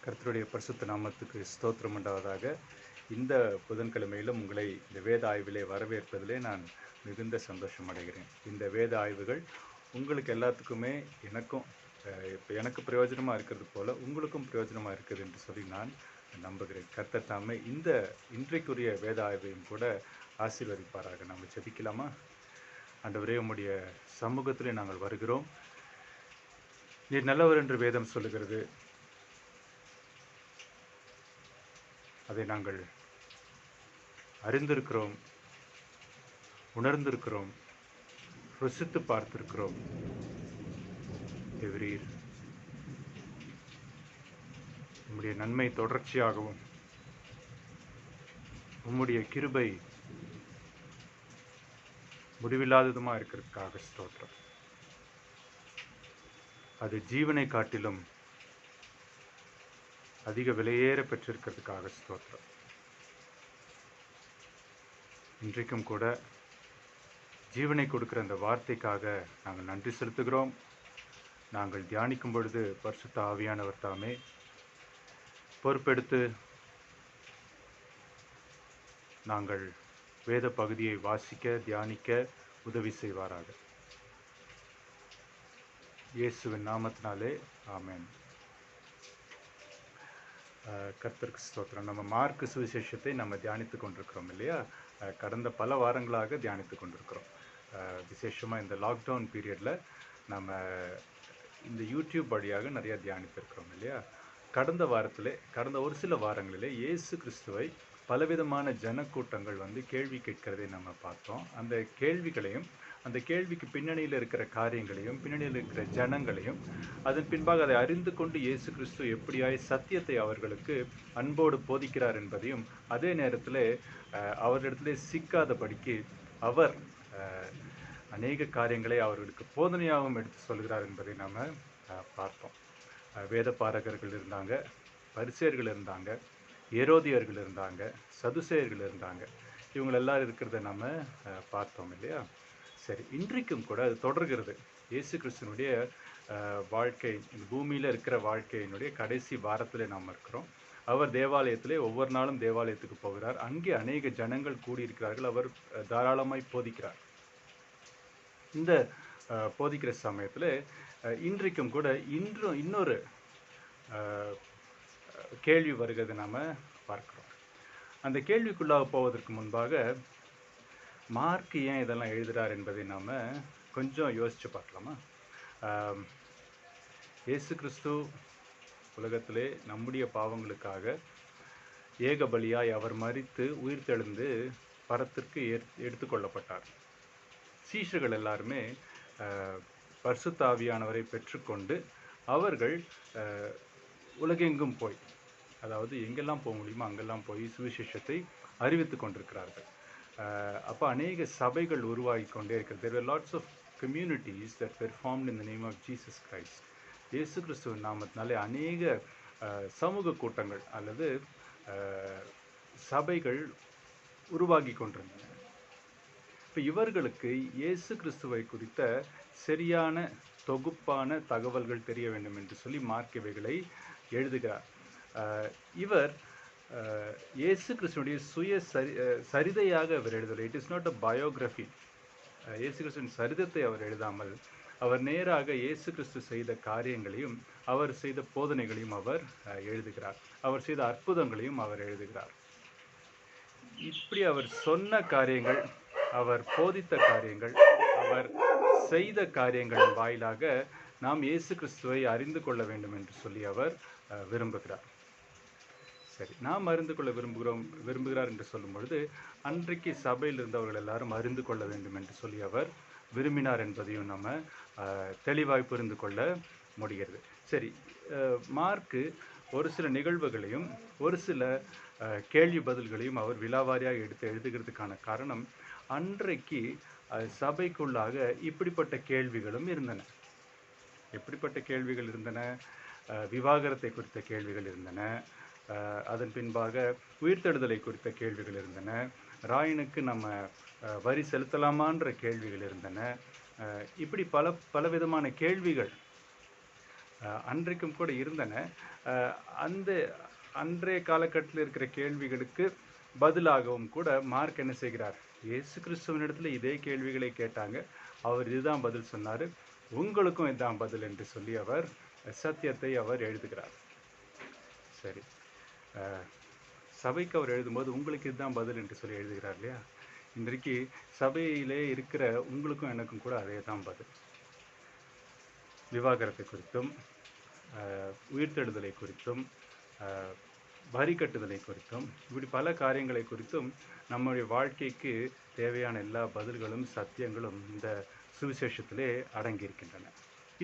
கர்த்தருடைய பரிசுத்த நாமத்துக்கு ஸ்தோத்திரம் உண்டாவதாக. இந்த புதன்கிழமையிலும் உங்களை இந்த வேத ஆய்விலே வரவேற்பதிலே நான் மிகுந்த சந்தோஷம் அடைகிறேன். இந்த வேத ஆய்வுகள் உங்களுக்கு எல்லாத்துக்குமே எனக்கும் இப்போ எனக்கு பிரயோஜனமாக இருக்கிறது போல உங்களுக்கும் பிரயோஜனமாக இருக்குது என்று சொல்லி நான் நம்புகிறேன். கர்த்தர் தாமே இந்த இன்றைக்குரிய வேத ஆய்வையும் கூட ஆசீர்வதிப்பாராக. நாம் ஜெபிக்கலாமா? ஆண்டவரே, உம்முடைய சமூகத்திலே நாங்கள் வருகிறோம். நீர் நல்லவர் என்று வேதம் சொல்லுகிறது. அதை நாங்கள் அறிந்திருக்கிறோம், உணர்ந்திருக்கிறோம், ருசித்து பார்த்திருக்கிறோம். தேவரீர், உம்முடைய நன்மை தொடர்ச்சியாகவும் உம்முடைய கிருபை முடிவில்லாததுமா இருக்கிறதுக்காக ஸ்தோத்திரம். அது ஜீவனை காட்டிலும் அதிக விலையேற பெற்றிருக்கிறதுக்காக ஸ்தோத்திரம். இன்றைக்கும் கூட ஜீவனை கொடுக்கிற அந்த வார்த்தைக்காக நாங்கள் நன்றி செலுத்துகிறோம். நாங்கள் தியானிக்கும் பொழுது பரிசுத்த ஆவியானவர் தாமே பொறுப்பெடுத்து நாங்கள் வேத பகுதியை வாசிக்க தியானிக்க உதவி செய்வாராக. இயேசுவின் நாமத்தினாலே ஆமென். கர்த்தருக்கு ஸ்தோத்திரம். நம்ம மார்க் சுவிசேஷத்தை நம்ம தியானித்து கொண்டிருக்கிறோம் இல்லையா? கடந்த பல வாரங்களாக தியானித்து கொண்டிருக்கிறோம். விசேஷமாக இந்த லாக்டவுன் பீரியடில் நம்ம இந்த யூடியூப் வழியாக நிறையா தியானித்திருக்கிறோம் இல்லையா? கடந்த ஒரு சில வாரங்களிலே இயேசு கிறிஸ்துவை பலவிதமான ஜனக்கூட்டங்கள் கேள்வி கேட்கிறதை நம்ம பார்த்தோம். அந்த கேள்விகளையும் அந்த கேள்விக்கு பின்னணியில் இருக்கிற காரியங்களையும் பின்னணியில் இருக்கிற ஜனங்களையும் அதன் பின்பாக அதை அறிந்து கொண்டு இயேசு கிறிஸ்து எப்படியாய் சத்தியத்தை அவர்களுக்கு அன்போடு போதிக்கிறார் என்பதையும், அதே நேரத்தில் அவர்களிடத்திலே சிக்காதபடிக்கு அவர் அநேக காரியங்களை அவர்களுக்கு போதனையாகவும் எடுத்து சொல்கிறார் என்பதை நாம் பார்த்தோம். வேத பாரகர்கள் இருந்தாங்க, பரிசேயர்கள் இருந்தாங்க, ஏரோதியர்கள் இருந்தாங்க, சதுசேயர்கள் இருந்தாங்க. இவங்க எல்லாரும் இருக்கிறத நம்ம பார்த்தோம் இல்லையா? சரி, இன்றைக்கும் கூட அது தொடர்கிறது. இயேசு கிறிஸ்துனுடைய வாழ்க்கை, இந்த பூமியில் இருக்கிற வாழ்க்கையினுடைய கடைசி வாரத்தில் நாம் இருக்கிறோம். அவர் தேவாலயத்திலே ஒவ்வொரு நாளும் தேவாலயத்துக்கு போகிறார். அங்கே அநேக ஜனங்கள் கூடியிருக்கிறார்கள். அவர் தாராளமாய் போதிக்கிறார். இந்த போதிக்கிற சமயத்தில் இன்றைக்கும் கூட இன்னொரு கேள்வி வருகிறது நாம் பார்க்கிறோம். அந்த கேள்விக்குள்ளாக போவதற்கு முன்பாக மார்க் ஏன் இதெல்லாம் எழுதுகிறார் என்பதை நாம் கொஞ்சம் யோசித்து பார்க்கலாமா? இயேசு கிறிஸ்து உலகத்திலே நம்முடைய பாவங்களுக்காக ஏக பலியாய் அவர் மரித்து உயிர்த்தெழுந்து பரத்திற்கு எடுத்துக்கொள்ளப்பட்டார். சீஷர்கள் எல்லாருமே பரிசுத்த ஆவியானவரை பெற்றுக்கொண்டு அவர்கள் உலகெங்கும் போய், அதாவது எங்கெல்லாம் போக முடியுமோ அங்கெல்லாம் போய் சுவிசேஷத்தை அறிவித்து கொண்டிருக்கிறார்கள். அப்போ அநேக சபைகள் உருவாகி கொண்டே இருக்கிறது. There were lots of communities that were formed in the name of Jesus Christ. இயேசு கிறிஸ்துவின் நாமத்தினாலே அநேக சமூக கூட்டங்கள் அல்லது சபைகள் உருவாகி கொண்டிருந்தன. இப்போ இவர்களுக்கு இயேசு கிறிஸ்துவை குறித்த சரியான தொகுப்பான தகவல்கள் தெரிய வேண்டும் என்று சொல்லி மார்க் இவைகளை எழுதுகிறார். இவர் இயேசு கிறிஸ்துனுடைய சரிதையாக அவர் எழுதவில்லை. It is not a biography. இயேசு கிறிஸ்துவின் சரிதத்தை அவர் எழுதாமல் அவர் நேராக இயேசு கிறிஸ்து செய்த காரியங்களையும் அவர் செய்த போதனைகளையும் அவர் எழுதுகிறார். அவர் செய்த அற்புதங்களையும் அவர் எழுதுகிறார். இப்படி அவர் சொன்ன காரியங்கள், அவர் போதித்த காரியங்கள், அவர் செய்த காரியங்களின் வாயிலாக நாம் இயேசு கிறிஸ்துவை அறிந்து கொள்ள வேண்டும் என்று சொல்லி அவர் விரும்புகிறார். சரி, நாம் அறிந்து கொள்ள விரும்புகிறார் என்று சொல்லும் பொழுது அன்றைக்கு சபையில் இருந்தவர்கள் எல்லாரும் அறிந்து கொள்ள வேண்டும் என்று சொல்லி அவர் விரும்பினார் என்பதையும் நம்ம தெளிவாய் புரிந்து கொள்ள முடிகிறது. சரி, மார்க்கு ஒரு சில நிகழ்வுகளையும் ஒரு சில கேள்வி பதில்களையும் அவர் விலாவாரியாக எடுத்து எழுதுகிறதுக்கான காரணம், அன்றைக்கு சபைக்குள்ளாக இப்படிப்பட்ட கேள்விகளும் இருந்தன. எப்படிப்பட்ட கேள்விகள் இருந்தன? விவாகரத்தை குறித்த கேள்விகள் இருந்தன. அதன் பின்பாக உயிர்த்தெழுதலை குறித்த கேள்விகள் இருந்தன. ராயனுக்கு நம்ம வரி செலுத்தலாமான்ற கேள்விகள் இருந்தன. இப்படி பலவிதமான கேள்விகள் அன்றைக்கும் கூட இருந்தன. அந்த அன்றைய காலகட்டத்தில் இருக்கிற கேள்விகளுக்கு பதிலாகவும் கூட மார்க் என்ன செய்கிறார், இயேசு கிறிஸ்துவனிடத்துல இதே கேள்விகளை கேட்டாங்க, அவர் இதுதான் பதில் சொன்னார், உங்களுக்கும் இதுதான் பதில் என்று சொல்லி அவர் சத்தியத்தை அவர் எழுதுகிறார். சரி, சபைக்கு அவர் எழுதும்போது உங்களுக்கு இதுதான் பதில் என்று சொல்லி எழுதுகிறார் இல்லையா? இன்றைக்கு சபையிலே இருக்கிற உங்களுக்கும் எனக்கும் கூட அதே தான் பதில். விவாகரத்தை குறித்தும் உயிர்த்தெழுதலை குறித்தும் வரி கட்டுதலை குறித்தும் இப்படி பல காரியங்களை குறித்தும் நம்முடைய வாழ்க்கைக்கு தேவையான எல்லா பதில்களும் சத்தியங்களும் இந்த சுவிசேஷத்திலே அடங்கியிருக்கின்றன.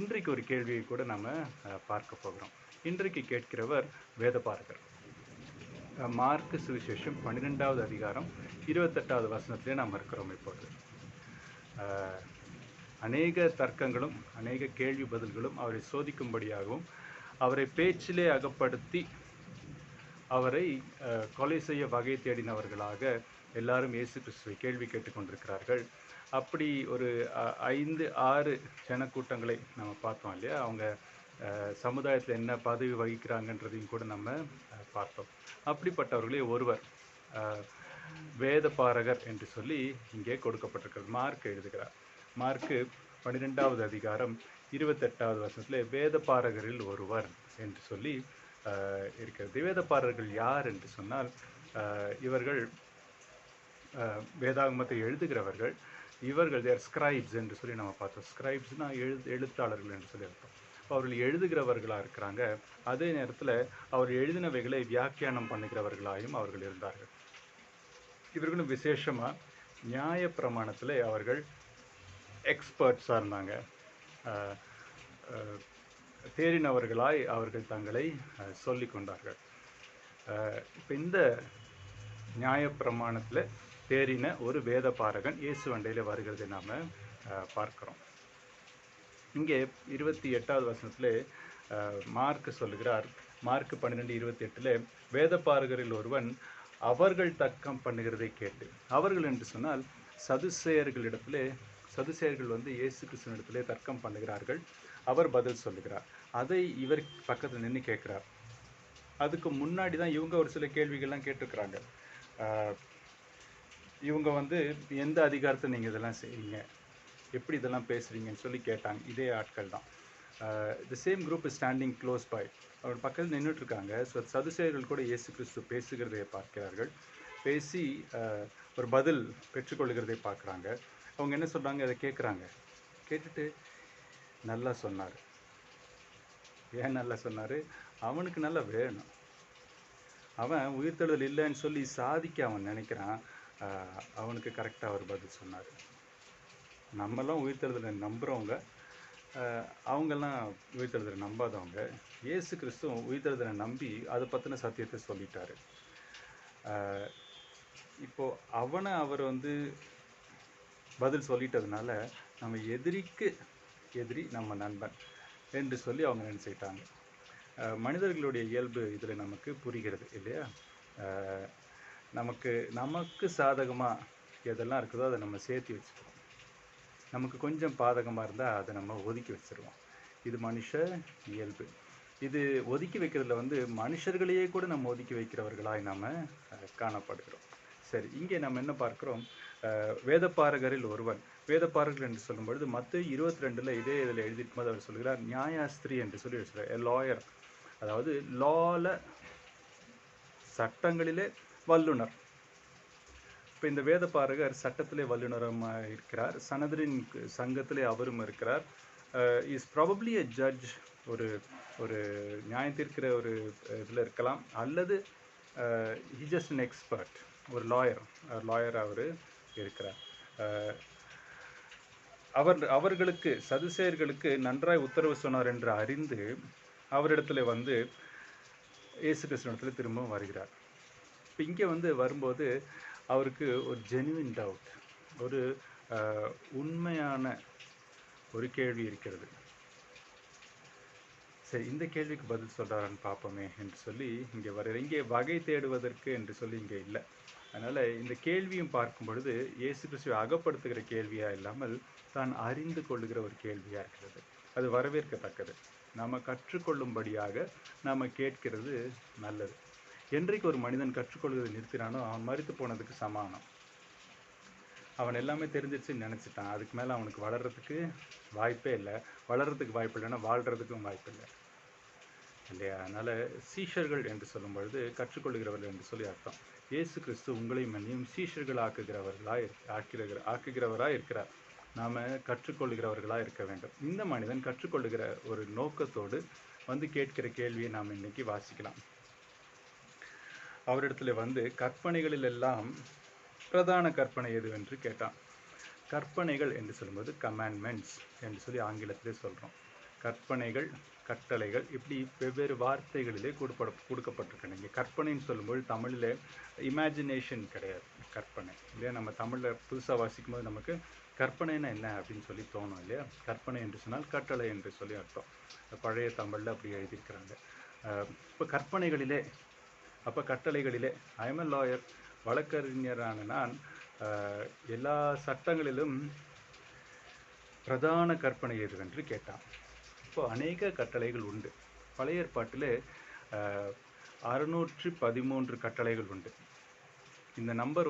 இன்றைக்கு ஒரு கேள்வியை கூட நம்ம பார்க்க போகிறோம். இன்றைக்கு கேட்கிறவர் வேதபாரகர். மார்க்கு சுவிசேஷம் 12வது அதிகாரம் 28வது வசனத்திலே நாம் இருக்கிறோம். இப்போது அநேக தர்க்கங்களும் அநேக கேள்வி பதில்களும் அவரை சோதிக்கும்படியாகவும் அவரை பேச்சிலே அகப்படுத்தி அவரை கொலை செய்ய வகை தேடினவர்களாக எல்லாரும் இயேசு கிறிஸ்துவை கேள்வி கேட்டுக்கொண்டிருக்கிறார்கள். அப்படி ஒரு 5-6 ஜனக்கூட்டங்களை நம்ம பார்த்தோம் இல்லையா? அவங்க சமுதாயத்தில் என்ன பதவி வகிக்கிறாங்கன்றதையும் கூட நம்ம பார்த்தோம். அப்படிப்பட்டவர்களே ஒருவர் வேதபாரகர் என்று சொல்லி இங்கே கொடுக்கப்பட்டிருக்கிறது. மார்க் எழுதுகிறார். மார்க்கு 12வது அதிகாரம் 28வது வசனத்தில் வேதபாரகரில் ஒருவர் என்று சொல்லி இருக்கிறது. வேதபாரகர்கள் யார் என்று சொன்னால், இவர்கள் வேதாகமத்தை எழுதுகிறவர்கள். இவர்கள் தேர் ஸ்கிரைப்ஸ் என்று சொல்லி நம்ம பார்த்தோம். ஸ்கிரைப்ஸ்னால் எழுத்தாளர்கள் என்று சொல்லி அர்த்தம். அவர்கள் எழுதுகிறவர்களாக இருக்கிறாங்க. அதே நேரத்தில் அவர் எழுதினவைகளை வியாக்கியானம் பண்ணுகிறவர்களாயும் அவர்கள் இருந்தார்கள். இவர்களும் விசேஷமாக நியாய பிரமாணத்தில் அவர்கள் எக்ஸ்பர்ட்ஸாக இருந்தாங்க. தேறினவர்களாய் அவர்கள் தங்களை சொல்லி கொண்டார்கள். இப்போ இந்த நியாயப்பிரமாணத்தில் தேறின ஒரு வேதபாரகன் இயேசு அண்டையில் வருகிறதை நாம் பார்க்கிறோம். இங்கே 28வது வசனத்தில் மார்க் சொல்லுகிறார். மார்க் 12:28 வேதபாரகரில் ஒருவன் அவர்கள் தர்க்கம் பண்ணுகிறதை கேட்டு, அவர்கள் என்று சொன்னால் சதுசேயர்களிடத்திலே, சதுசேயர்கள் இயேசு கிறிஸ்துவினிடத்திலே தர்க்கம் பண்ணுகிறார்கள். அவர் பதில் சொல்லுகிறார். அதை இவர் பக்கத்தில் நின்று கேட்குறார். அதுக்கு முன்னாடி தான் இவங்க ஒரு சில கேள்விகள்லாம் கேட்டிருக்கிறாங்க. இவங்க எந்த அதிகாரத்தை நீங்கள் இதெல்லாம் செய்வீங்க, எப்படி இதெல்லாம் பேசுகிறீங்கன்னு சொல்லி கேட்டாங்க. இதே ஆட்கள் தான். The same group is standing close by. அவர் பக்கத்தில் நின்றுட்டுருக்காங்க. ஸோ சதுசேயர்கள் கூட இயேசு கிறிஸ்து பேசுகிறதை பார்க்கிறார்கள். பேசி ஒரு பதில் பெற்றுக்கொள்கிறதை பார்க்குறாங்க. அவங்க என்ன சொல்கிறாங்க, அதை கேட்குறாங்க. கேட்டுட்டு நல்லா சொன்னார். ஏன் நல்லா சொன்னார்? அவனுக்கு நல்லா வேணும். அவன் உயிர்த்தெழுதல் இல்லைன்னு சொல்லி சாதிக்க அவன் நினைக்கிறான். அவனுக்கு கரெக்டாக அவர் பதில் சொன்னார். நம்மெல்லாம் உயிர்த்தெழுதலை நம்புகிறவங்க, அவங்கெல்லாம் உயிர்த்தெழுதலை நம்பாதவங்க. இயேசு கிறிஸ்துவும் உயிர்த்தெழுதலை நம்பி அதை பற்றின சத்தியத்தை சொல்லிட்டார். இப்போது அவனை அவர் பதில் சொல்லிட்டதுனால நம்ம எதிரிக்கு எதிரி நம்ம நண்பன் என்று சொல்லி அவங்க நினச்சிக்கிட்டாங்க. மனிதர்களுடைய இயல்பு இதில் நமக்கு புரிகிறது இல்லையா? நமக்கு சாதகமாக எதெல்லாம் இருக்குதோ அதை நம்ம சேர்த்து வச்சுருவோம். நமக்கு கொஞ்சம் பாதகமாக இருந்தால் அதை நம்ம ஒதுக்கி வச்சுருவோம். இது மனுஷ இயல்பு. இது ஒதுக்கி வைக்கிறதுல மனுஷர்களையே கூட நம்ம ஒதுக்கி வைக்கிறவர்களாய் நம்ம காணப்படுகிறோம். சரி, இங்கே நம்ம என்ன பார்க்குறோம்? வேதபாரகரில் ஒருவன். வேதபாரகர் என்று சொல்லும்பொழுது மத்தேயு 22 இதே இதில் எழுதியிருக்கும் போது அவர் சொல்கிறார், நியாயாஸ்திரி என்று சொல்லி சொல்கிறார். எ லாயர், அதாவது சட்டங்களிலே வல்லுனர். இப்போ இந்த வேதபாரகர் சட்டத்திலே வல்லுநரமாக இருக்கிறார். சனதரின் சங்கத்திலே அவரும் இருக்கிறார். Is probably a judge. ஒரு நியாயத்திற்கிற ஒரு இதில் இருக்கலாம், அல்லது ஹி ஜஸ்ட் அன் எக்ஸ்பர்ட், ஒரு லாயர் அவர் இருக்கிறார். அவர்களுக்கு சதுசேயர்களுக்கு நன்றாய் உத்தரவு சொன்னார் என்று அறிந்து அவரிடத்துல இயேசு கிறிஸ்துவிடத்துல திரும்பவும் வருகிறார். இப்போ இங்கே வரும்போது அவருக்கு ஒரு ஜெனுவின் டவுட், ஒரு உண்மையான ஒரு கேள்வி இருக்கிறது. சரி, இந்த கேள்விக்கு பதில் சொல்கிறாரான்னு பார்ப்போமே என்று சொல்லி இங்கே வருகிறார். இங்கே வகை தேடுவதற்கு என்று சொல்லி இங்கே இல்லை. அதனால் இந்த கேள்வியும் பார்க்கும் பொழுது இயேசு கிறிஸ்துவை அகப்படுத்துகிற கேள்வியாக இல்லாமல் தான் அறிந்து கொள்ளுகிற ஒரு கேள்வியாக இருக்கிறது. அது வரவேற்கத்தக்கது. நாம் கற்றுக்கொள்ளும்படியாக நாம் கேட்கிறது நல்லது. என்றைக்கு ஒரு மனிதன் கற்றுக்கொள்வதை நிறுத்தினானோ அவன் மரித்து போனதுக்கு சமானம். அவன் எல்லாமே தெரிஞ்சிருச்சுன்னு நினச்சிட்டான். அதுக்கு மேலே அவனுக்கு வளர்கிறதுக்கு வாய்ப்பே இல்லை. வளர்கிறதுக்கு வாய்ப்பு இல்லைன்னா வாழ்கிறதுக்கும் வாய்ப்பு இல்லை இல்லையா? அதனால் சீஷர்கள் என்று சொல்லும் பொழுது கற்றுக்கொள்கிறவர்கள் என்று சொல்லி அர்த்தம். இயேசு கிறிஸ்து உங்களையும் என்னையும் சீஷர்கள் ஆக்குகிறவராக இருக்கிறார். நாம் கற்றுக்கொள்கிறவர்களாக இருக்க வேண்டும். இந்த மனிதன் கற்றுக்கொள்ளுகிற ஒரு நோக்கத்தோடு வந்து கேட்கிற கேள்வியை நாம் இன்னைக்கு வாசிக்கலாம். அவரிடத்துல கற்பனைகளில் எல்லாம் பிரதான கற்பனை எதுவென்று கேட்டான். கற்பனைகள் என்று சொல்லும்போது கமாண்ட்மெண்ட்ஸ் என்று சொல்லி ஆங்கிலத்திலே சொல்கிறோம். கற்பனைகள், கட்டளைகள், இப்படி வெவ்வேறு வார்த்தைகளிலே கொடுக்கப்பட்டிருக்கேன். இங்கே கற்பனைன்னு சொல்லும்போது தமிழில் இமேஜினேஷன் கிடையாது, கற்பனை இல்லையா? நம்ம தமிழில் புதுசாக வாசிக்கும் போது நமக்கு கற்பனைன்னா என்ன அப்படின்னு சொல்லி தோணும் இல்லையா? கற்பனை என்று சொன்னால் கட்டளை என்று சொல்லி அர்த்தம். பழைய தமிழில் அப்படி எழுதியிருக்கிறாங்க. இப்போ கற்பனைகளிலே, அப்போ கட்டளைகளிலே, ஐ எம் எ லாயர், வழக்கறிஞரான நான் எல்லா சட்டங்களிலும் பிரதான கற்பனை எதுவென்று கேட்டான். இப்போ அநேக கட்டளைகள் உண்டு. பழைய ஏற்பாட்டில் 613 கட்டளைகள் உண்டு. இந்த நம்பர்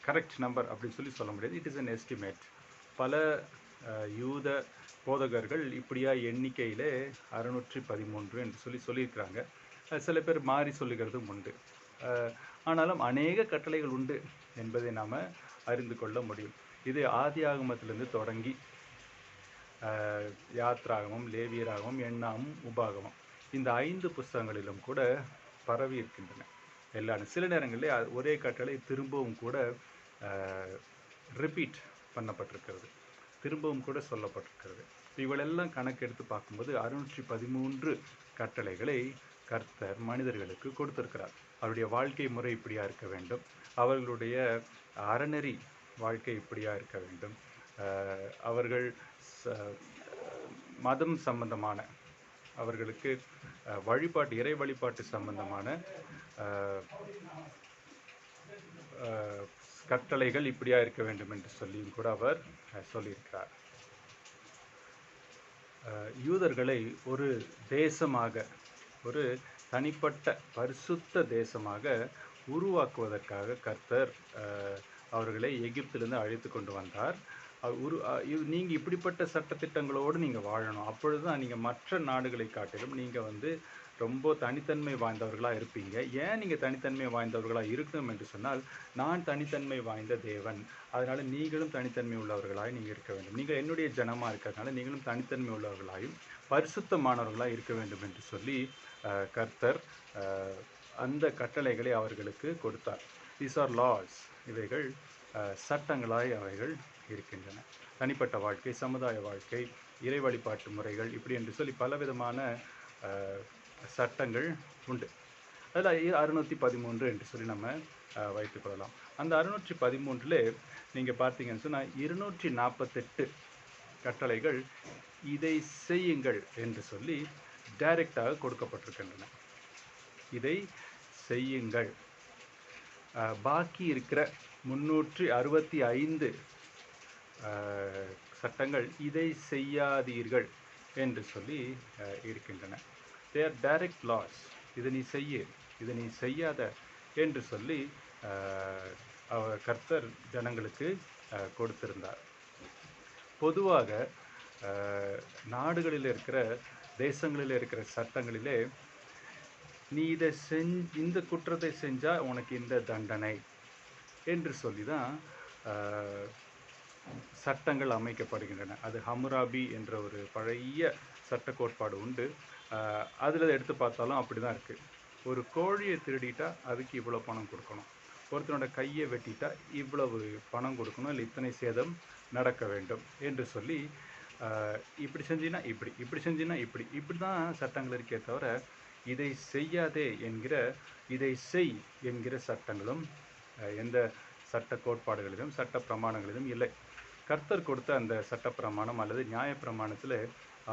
கரெக்ட் நம்பர் அப்படின்னு சொல்லி சொல்ல முடியாது. It is an estimate. பல யூத போதகர்கள் இப்படியா எண்ணிக்கையிலே 613 என்று சொல்லியிருக்கிறாங்க. சில பேர் மாறி சொல்லுகிறதும் உண்டு. ஆனாலும் அநேக கட்டளைகள் உண்டு என்பதை நாம் அறிந்து கொள்ள முடியும். இது ஆதி ஆகமத்திலிருந்து தொடங்கி யாத்ராகமம், லேவியராகமம், எண்ணாகமம், உபாகமம், இந்த 5 புஸ்தகங்களிலும் கூட பரவி இருக்கின்றன. எல்லாரும் சில நேரங்களிலே ஒரே கட்டளை திரும்பவும் கூட ரிப்பீட் பண்ணப்பட்டிருக்கிறது, திரும்பவும் கூட சொல்லப்பட்டிருக்கிறது. இவளெல்லாம் கணக்கெடுத்து பார்க்கும்போது 613 கட்டளைகளை கர்த்தர் மனிதர்களுக்கு கொடுத்திருக்கிறார். அவருடைய வாழ்க்கை முறை இப்படியா இருக்க வேண்டும், அவர்களுடைய அறநெறி வாழ்க்கை இப்படியா இருக்க வேண்டும், அவர்கள் மதம் சம்பந்தமான, அவர்களுக்கு வழிபாட்டு, இறை வழிபாட்டு சம்பந்தமான கட்டளைகள் இப்படியா இருக்க வேண்டும் என்று சொல்லியும் கூட அவர் சொல்லியிருக்கிறார். யூதர்களை ஒரு தேசமாக, ஒரு தனிப்பட்ட பரிசுத்த தேசமாக உருவாக்குவதற்காக கர்த்தர் அவர்களை எகிப்திலிருந்து அழைத்து கொண்டு வந்தார். நீங்கள் இப்படிப்பட்ட சட்டத்திட்டங்களோடு நீங்கள் வாழணும். அப்பொழுது தான் நீங்கள் மற்ற நாடுகளை காட்டிலும் நீங்கள் ரொம்ப தனித்தன்மை வாய்ந்தவர்களாக இருப்பீங்க. ஏன் நீங்கள் தனித்தன்மை வாய்ந்தவர்களாக இருக்கணும் என்று சொன்னால், நான் தனித்தன்மை வாய்ந்த தேவன், அதனால் நீங்களும் தனித்தன்மை உள்ளவர்களாக நீங்கள் இருக்க வேண்டும். நீங்கள் என்னுடைய ஜனமாக இருக்கிறதுனால நீங்களும் தனித்தன்மை உள்ளவர்களாயும் பரிசுத்தமானவர்களாக இருக்க வேண்டும் என்று சொல்லி கர்த்தர் அந்த கட்டளைகளை அவர்களுக்கு கொடுத்தார். These are laws. இவைகள் சட்டங்களாய் அவைகள் இருக்கின்றன. தனிப்பட்ட வாழ்க்கை, சமுதாய வாழ்க்கை, இறை வழிபாட்டு முறைகள், இப்படி என்று சொல்லி பலவிதமான சட்டங்கள் உண்டு. அதில் 613 என்று சொல்லி நம்ம வைத்துக்கொள்ளலாம். அந்த 613 நீங்கள் பார்த்தீங்கன்னு சொன்னால் 248 கட்டளைகள் இதை செய்யுங்கள் என்று சொல்லி டைரெக்டாக கொடுக்கப்பட்டிருக்கின்றன. இதை செய்யுங்கள். பாக்கி இருக்கிற 365 சட்டங்கள் இதை செய்யாதீர்கள் என்று சொல்லி இருக்கின்றன. They are direct laws. இதை நீ செய்ய, இதை நீ செய்யாத என்று சொல்லி கர்த்தர் ஜனங்களுக்கு கொடுத்திருந்தார். பொதுவாக நாடுகளில் இருக்கிற, தேசங்களில் இருக்கிற சட்டங்களிலே நீ இதை இந்த குற்றத்தை செஞ்சால் உனக்கு இந்த தண்டனை என்று சொல்லி தான் சட்டங்கள் அமைக்கப்படுகின்றன. அது ஹம்முராபி என்ற ஒரு பழைய சட்ட கோட்பாடு உண்டு. அதில் எடுத்து பார்த்தாலும் அப்படி தான் இருக்குது. ஒரு கோழியை திருடிட்டா அதுக்கு இவ்வளோ பணம் கொடுக்கணும், ஒருத்தனோட கையை வெட்டிட்டா இவ்வளவு பணம் கொடுக்கணும், இல்லை இத்தனை சேதம் நடக்க வேண்டும் என்று சொல்லி இப்படி செஞ்சினா இப்படி, இப்படி செஞ்சினா இப்படி, இப்படி தான் சட்டங்கள் இருக்கே தவிர இதை செய்யாதே என்கிற, இதை செய் என்கிற சட்டங்களும் எந்த சட்ட கோட்பாடுகளிலும் சட்ட பிரமாணங்களிலும் இல்லை. கர்த்தர் கொடுத்த அந்த சட்ட பிரமாணம் அல்லது நியாய பிரமாணத்தில்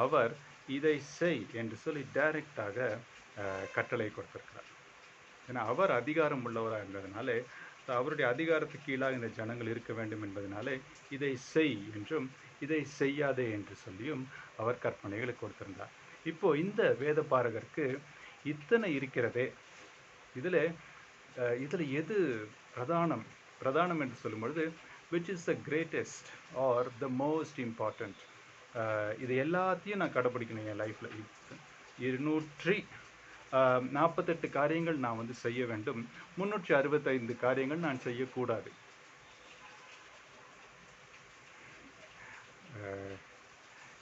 அவர் இதை செய் என்று சொல்லி டைரெக்டாக கட்டளை கொடுத்திருக்கிறார். ஏன்னா அவர் அதிகாரம் உள்ளவராக இருந்ததுனாலே, அவருடைய அதிகாரத்துக்கு கீழாக இந்த ஜனங்கள் இருக்க வேண்டும் என்பதனாலே இதை செய் என்றும் இதை செய்யாதே என்று சொல்லியும் அவர் கற்பனைகளை கொடுத்திருந்தார். இப்போ இந்த வேத பாரகருக்கு இத்தனை இருக்கிறதே, இதில் இதில் எது பிரதானம் பிரதானம் என்று சொல்லும் பொழுது which is the greatest or the most important, இது எல்லாத்தையும் நான் கடைப்பிடிக்கணும் என் லைஃப்பில். 248 காரியங்கள் நான் வந்து செய்ய வேண்டும், 365 காரியங்கள் நான் செய்யக்கூடாது.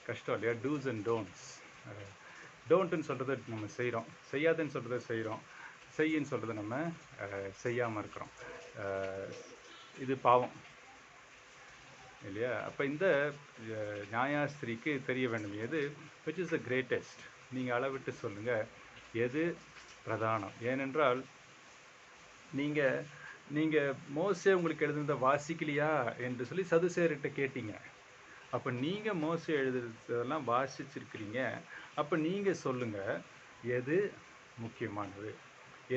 கஷ்டம் இல்லையா? Two's and don'ts. டோன்ட்டுன்னு சொல்கிறத நம்ம செய்கிறோம், செய்யாதுன்னு சொல்கிறத செய்கிறோம், செய்யின்னு சொல்கிறத நம்ம செய்யாமல் இருக்கிறோம். இது பாவம் இல்லையா? அப்போ இந்த நியாயாஸ்திரிக்கு தெரிய வேண்டும் எது which is the greatest. நீங்கள் அளவிட்டு சொல்லுங்கள் எது பிரதானம். ஏனென்றால் நீங்கள் மோசே உங்களுக்கு எழுதுனதை வாசிக்கலையா என்று சொல்லி சதுசேயர்கிட்ட கேட்டீங்க. அப்போ நீங்கள் மோசே எழுதுறதெல்லாம் வாசிச்சிருக்கிறீங்க. அப்போ நீங்கள் சொல்லுங்கள் எது முக்கியமானது,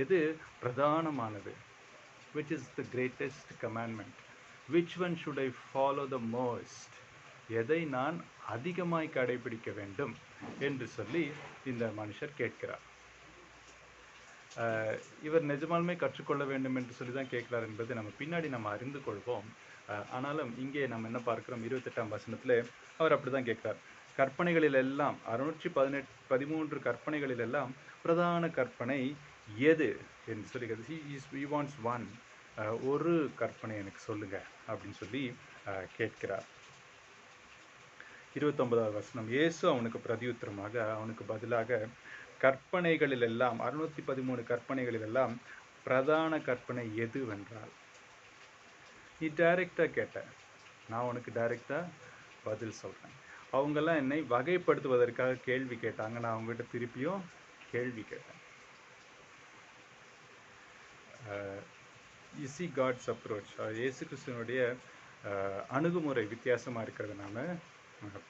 எது பிரதானமானது. which is the greatest commandment, which one should I follow the most, எதை நான் அதிகமாய் கடைபிடிக்க வேண்டும் என்று சொல்லி இந்த மனுஷர் கேட்கிறார். இவர் நிஜமாலுமே கற்றுக்கொள்ள வேண்டும் என்று சொல்லி தான் கேட்கிறார் என்பதை நம்ம பின்னாடி நம்ம அறிந்து கொள்வோம். ஆனாலும் இங்கே நம்ம என்ன பார்க்கிறோம், 28ஆம் வசனத்தில் அவர் அப்படி தான் கேட்கிறார். கற்பனைகளில் எல்லாம் 613 கற்பனைகளில் எல்லாம் பிரதான கற்பனை எது என்று சொல்லுகிறது. he wants one, ஒரு கற்பனை எனக்கு சொல்லுங்க அப்படின்னு சொல்லி கேட்கிறார். 29வது வசனம், இயேசு அவனுக்கு பிரதியுத்தரமாக அவனுக்கு பதிலாக கற்பனைகளில் எல்லாம் 613 கற்பனைகளில் எல்லாம் பிரதான கற்பனை எது வென்றால். நீ டைரெக்டாக கேட்ட, நான் உனக்கு டைரெக்டாக பதில் சொல்கிறேன். அவங்கெல்லாம் என்னை வகைப்படுத்துவதற்காக கேள்வி கேட்டாங்க, நான் அவங்ககிட்ட திருப்பியும் கேள்வி கேட்டேன். You see God's approach, இயேசு கிறிஸ்துவனுடைய அணுகுமுறை வித்தியாசமாக இருக்கிறத நாம்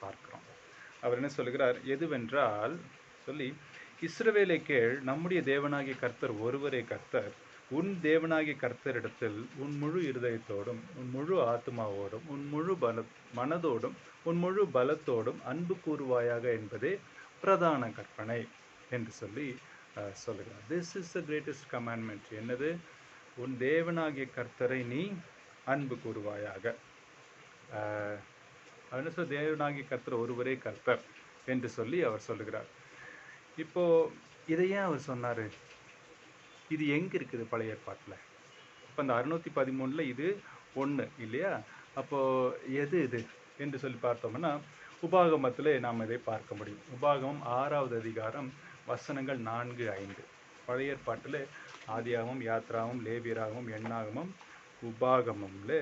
பார்க்கிறோம். அவர் என்ன சொல்லுகிறார், எதுவென்றால் சொல்லி, இஸ்ரவேலை கேள், நம்முடைய தேவனாகிய கர்த்தர் ஒருவரே கர்த்தர். உன் தேவனாகிய கர்த்தரிடத்தில் உன் முழு இருதயத்தோடும் உன் முழு ஆத்மாவோடும் உன் முழு மனதோடும் உன் முழு பலத்தோடும் அன்பு கூறுவாயாக என்பதே பிரதான கற்பனை என்று சொல்லி சொல்லுகிறார். This is the greatest commandment. என்னது? உன் தேவனாகிய கர்த்தரை நீ அன்பு கூறுவாயாக. என்ன சொல், தேவனாகிய கர்த்தர் ஒருவரே கர்த்தர் என்று சொல்லி அவர் சொல்லுகிறார். இப்போ இதையே அவர் சொன்னார், இது எங்கே இருக்குது பழைய ஏற்பாட்டில்? இப்போ அந்த 613 இது ஒன்று இல்லையா? அப்போது எது இது என்று சொல்லி பார்த்தோம்னா உபாகமத்தில் நாம் இதை பார்க்க முடியும். உபாகமம் 6வது அதிகாரம் வசனங்கள் 4, 5. பழைய ஏற்பாட்டில் ஆதியாகமம், யாத்ராகமம், லேவியராகமம், எண்ணாகமம், உபாகமம்ல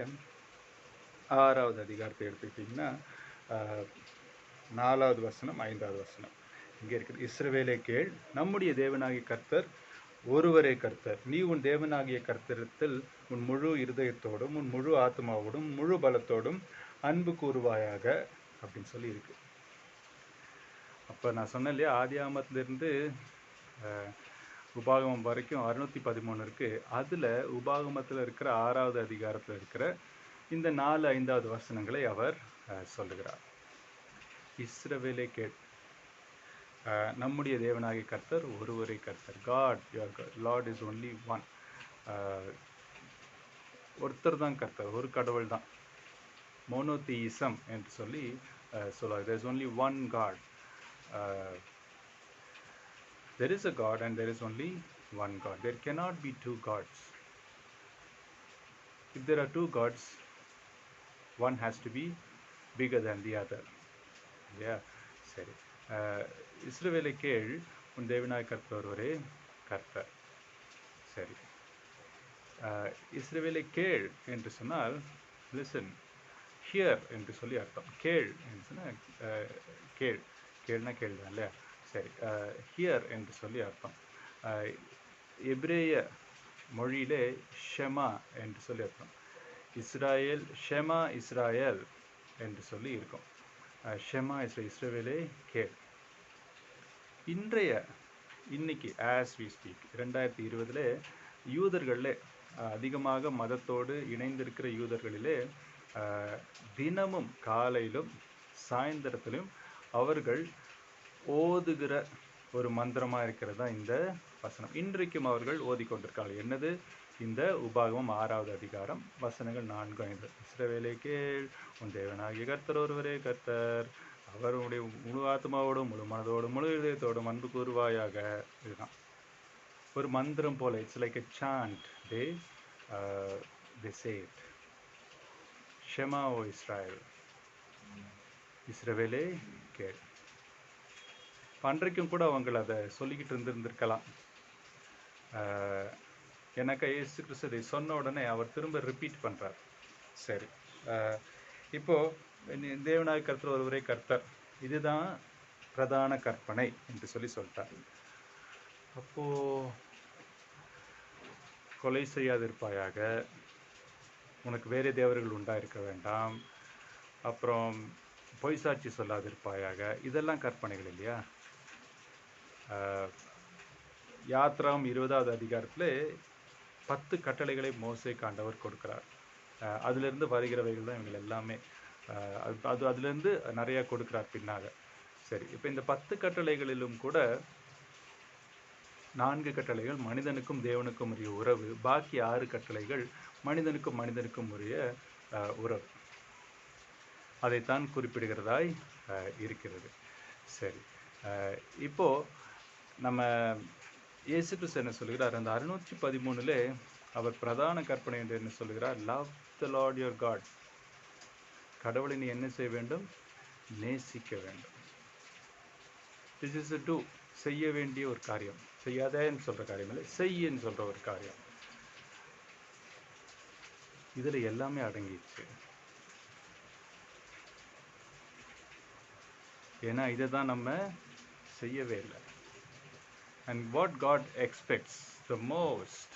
6வது அதிகாரத்தை எடுத்துக்கிட்டிங்கன்னா 4வது வசனம், 5வது வசனம் இங்கே இருக்குது. இஸ்ரவேலே கேள், நம்முடைய தேவனாகிய கர்த்தர் ஒருவரே கர்த்தர். நீ உன் தேவனாகிய கர்த்தரிடத்தில் உன் முழு இருதயத்தோடும் உன் முழு ஆத்மாவோடும் முழு பலத்தோடும் அன்பு கூறுவாயாக அப்படின்னு சொல்லி இருக்கு. அப்போ நான் சொன்னேன் இல்லையா, ஆதியாகமத்திலிருந்து உபாகமம் வரைக்கும் 613 இருக்குது. அதில் உபாகமத்தில் இருக்கிற 6வது அதிகாரத்தில் இருக்கிற இந்த 4, 5வது வசனங்களை அவர் சொல்லுகிறார். இஸ்ரவேலே கேள், நம்முடைய தேவனாகிய கர்த்தர் ஒருவரே கர்த்தர். God, your Lord is only one. ஒருத்தர் தான் கர்த்தர், ஒரு கடவுள் தான். மோனோதீசம் என்று சொல்லி சொல்லுவார். there is only one God. There is a God and there is only one God. There cannot be two gods. If there are two gods, one has to be bigger than the other. Yeah, சரி. இஸ்ரவேலை கேள், உன் தேவனாகிய கர்த்தர் ஒருவரே கர்த்தர். சரி, இஸ்ரவேலை கேள் என்று சொன்னால் லிசன், ஹியர் என்று சொல்லி அர்த்தம். கேள் என்று சொன்னால் கேள்னா கேள்தான் இல்லையா? சரி, ஹியர் என்று சொல்லி அர்த்தம். எபிரேய மொழியிலே ஷெமா என்று சொல்லி அர்த்தம். இஸ்ராயேல், ஷெமா இஸ்ராயேல் என்று சொல்லி இருக்கும். ஷெமா இஸ்ரவேலே கேள். இன்னைக்கு ஆஸ் வி ஸ்பீக் 2020 யூதர்களில் அதிகமாக மதத்தோடு இணைந்திருக்கிற யூதர்களிலே தினமும் காலையிலும் சாயந்தரத்திலும் அவர்கள் ஓதுகிற ஒரு மந்திரமாக இருக்கிறது தான் இந்த வசனம். இன்றைக்கும் அவர்கள் ஓதிக்கொண்டிருக்கார்கள். என்னது? இந்த உபாகமம் 6வது அதிகாரம் வசனங்கள் 4-5. இஸ்ரவேலே கேள், உன் தேவனாகிய கர்த்தர் ஒருவரே கர்த்தர், அவர் உடைய முழு ஆத்மாவோடும் முழு மனதோடும் முழு இதயத்தோடும் அன்பு கூறுவாயாக. இதுதான் ஒரு மந்திரம் போல. It's like a chant. they say it. Shema O Israel, இஸ்ரவேலே கேள். அன்றைக்கும் கூட அவங்க அதை சொல்லிக்கிட்டு இருந்திருக்கலாம். எனக்கு இயேசு கிறிஸ்து இதை சொன்ன உடனே அவர் திரும்ப ரிப்பீட் பண்ணுறார். சரி, இப்போது தேவனாகிய கர்த்தர் ஒருவரே கர்த்தர், இதுதான் பிரதான கற்பனை என்று சொல்லிட்டார். அப்போது கொலை செய்யாதிருப்பாயாக, உனக்கு வேறு தேவர்கள் உண்டாயிருக்க வேண்டாம், அப்புறம் பொய் சாட்சி சொல்லாதிருப்பாயாக, இதெல்லாம் கற்பனைகள் இல்லையா? யாத்ராம் 20வது அதிகாரத்தில் 10 கட்டளைகளை மோசேக்கு ஆண்டவர் கொடுக்கிறார். அதிலிருந்து வருகிறவைகள் தான் இவங்க எல்லாமே. அதுலேருந்து நிறையா கொடுக்குறார் பின்னாக. சரி, இப்போ இந்த 10 கட்டளைகளிலும் கூட 4 கட்டளைகள் மனிதனுக்கும் தேவனுக்கும் உரிய உறவு, பாக்கி 6 கட்டளைகள் மனிதனுக்கும் உரிய உறவு. அதைத்தான் குறிப்பிடுகிறதாய் இருக்கிறது. சரி, இப்போது நம்ம இயேசு கிறிஸ்து என்ன சொல்கிறார்? அந்த 613 அவர் பிரதான கற்பனை என்று என்ன சொல்கிறார்? Love the Lord your God. கடவுளை நீ என்ன செய்ய வேண்டும்? நேசிக்க வேண்டும். திஸ் இஸ் டு செய்ய வேண்டிய ஒரு காரியம். செய்யாதேன்னு சொல்கிற காரியம் இல்லை, செய்யன்னு சொல்கிற ஒரு காரியம். இதில் எல்லாமே அடங்கிடுச்சு. ஏன்னா இதை தான் நம்ம செய்யவே இல்லை. And what God expects the most,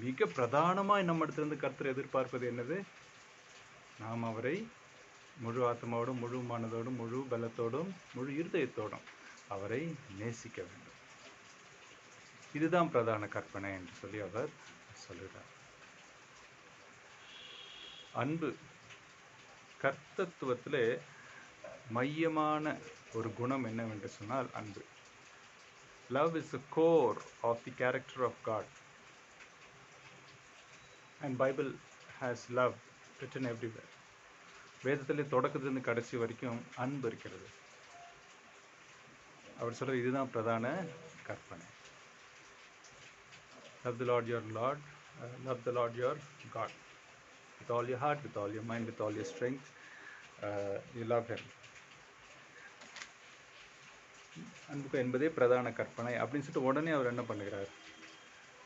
மிக பிரதானமாக நம்மிடத்திலிருந்து கர்த்தர் எதிர்பார்ப்பது என்னது? நாம் அவரை முழு ஆத்மாவோடும் முழு மனதோடும் முழு பலத்தோடும் முழு இருதயத்தோடும் அவரை நேசிக்க வேண்டும். இதுதான் பிரதான கற்பனை என்று சொல்லி அவர் சொல்கிறார். அன்பு கர்த்தத்துவத்திலே மையமான ஒரு குணம் என்னவென்று சொன்னால் அன்பு. Love is the core of the character of God. And Bible has love written everywhere. வேதத்திலே தொடக்கத்திலிருந்து கடைசி வரைக்கும் அன்பு இருக்கிறது. அவர் சொல்ற இதுதான் பிரதான கற்பனை. Love the Lord your Lord, love the Lord your God. With all your heart, with all your mind, with all your strength, you love him. அன்பு என்பதே பிரதான கற்பனை அப்படின்னு சொல்லிட்டு உடனே அவர் என்ன பண்ணுகிறார்?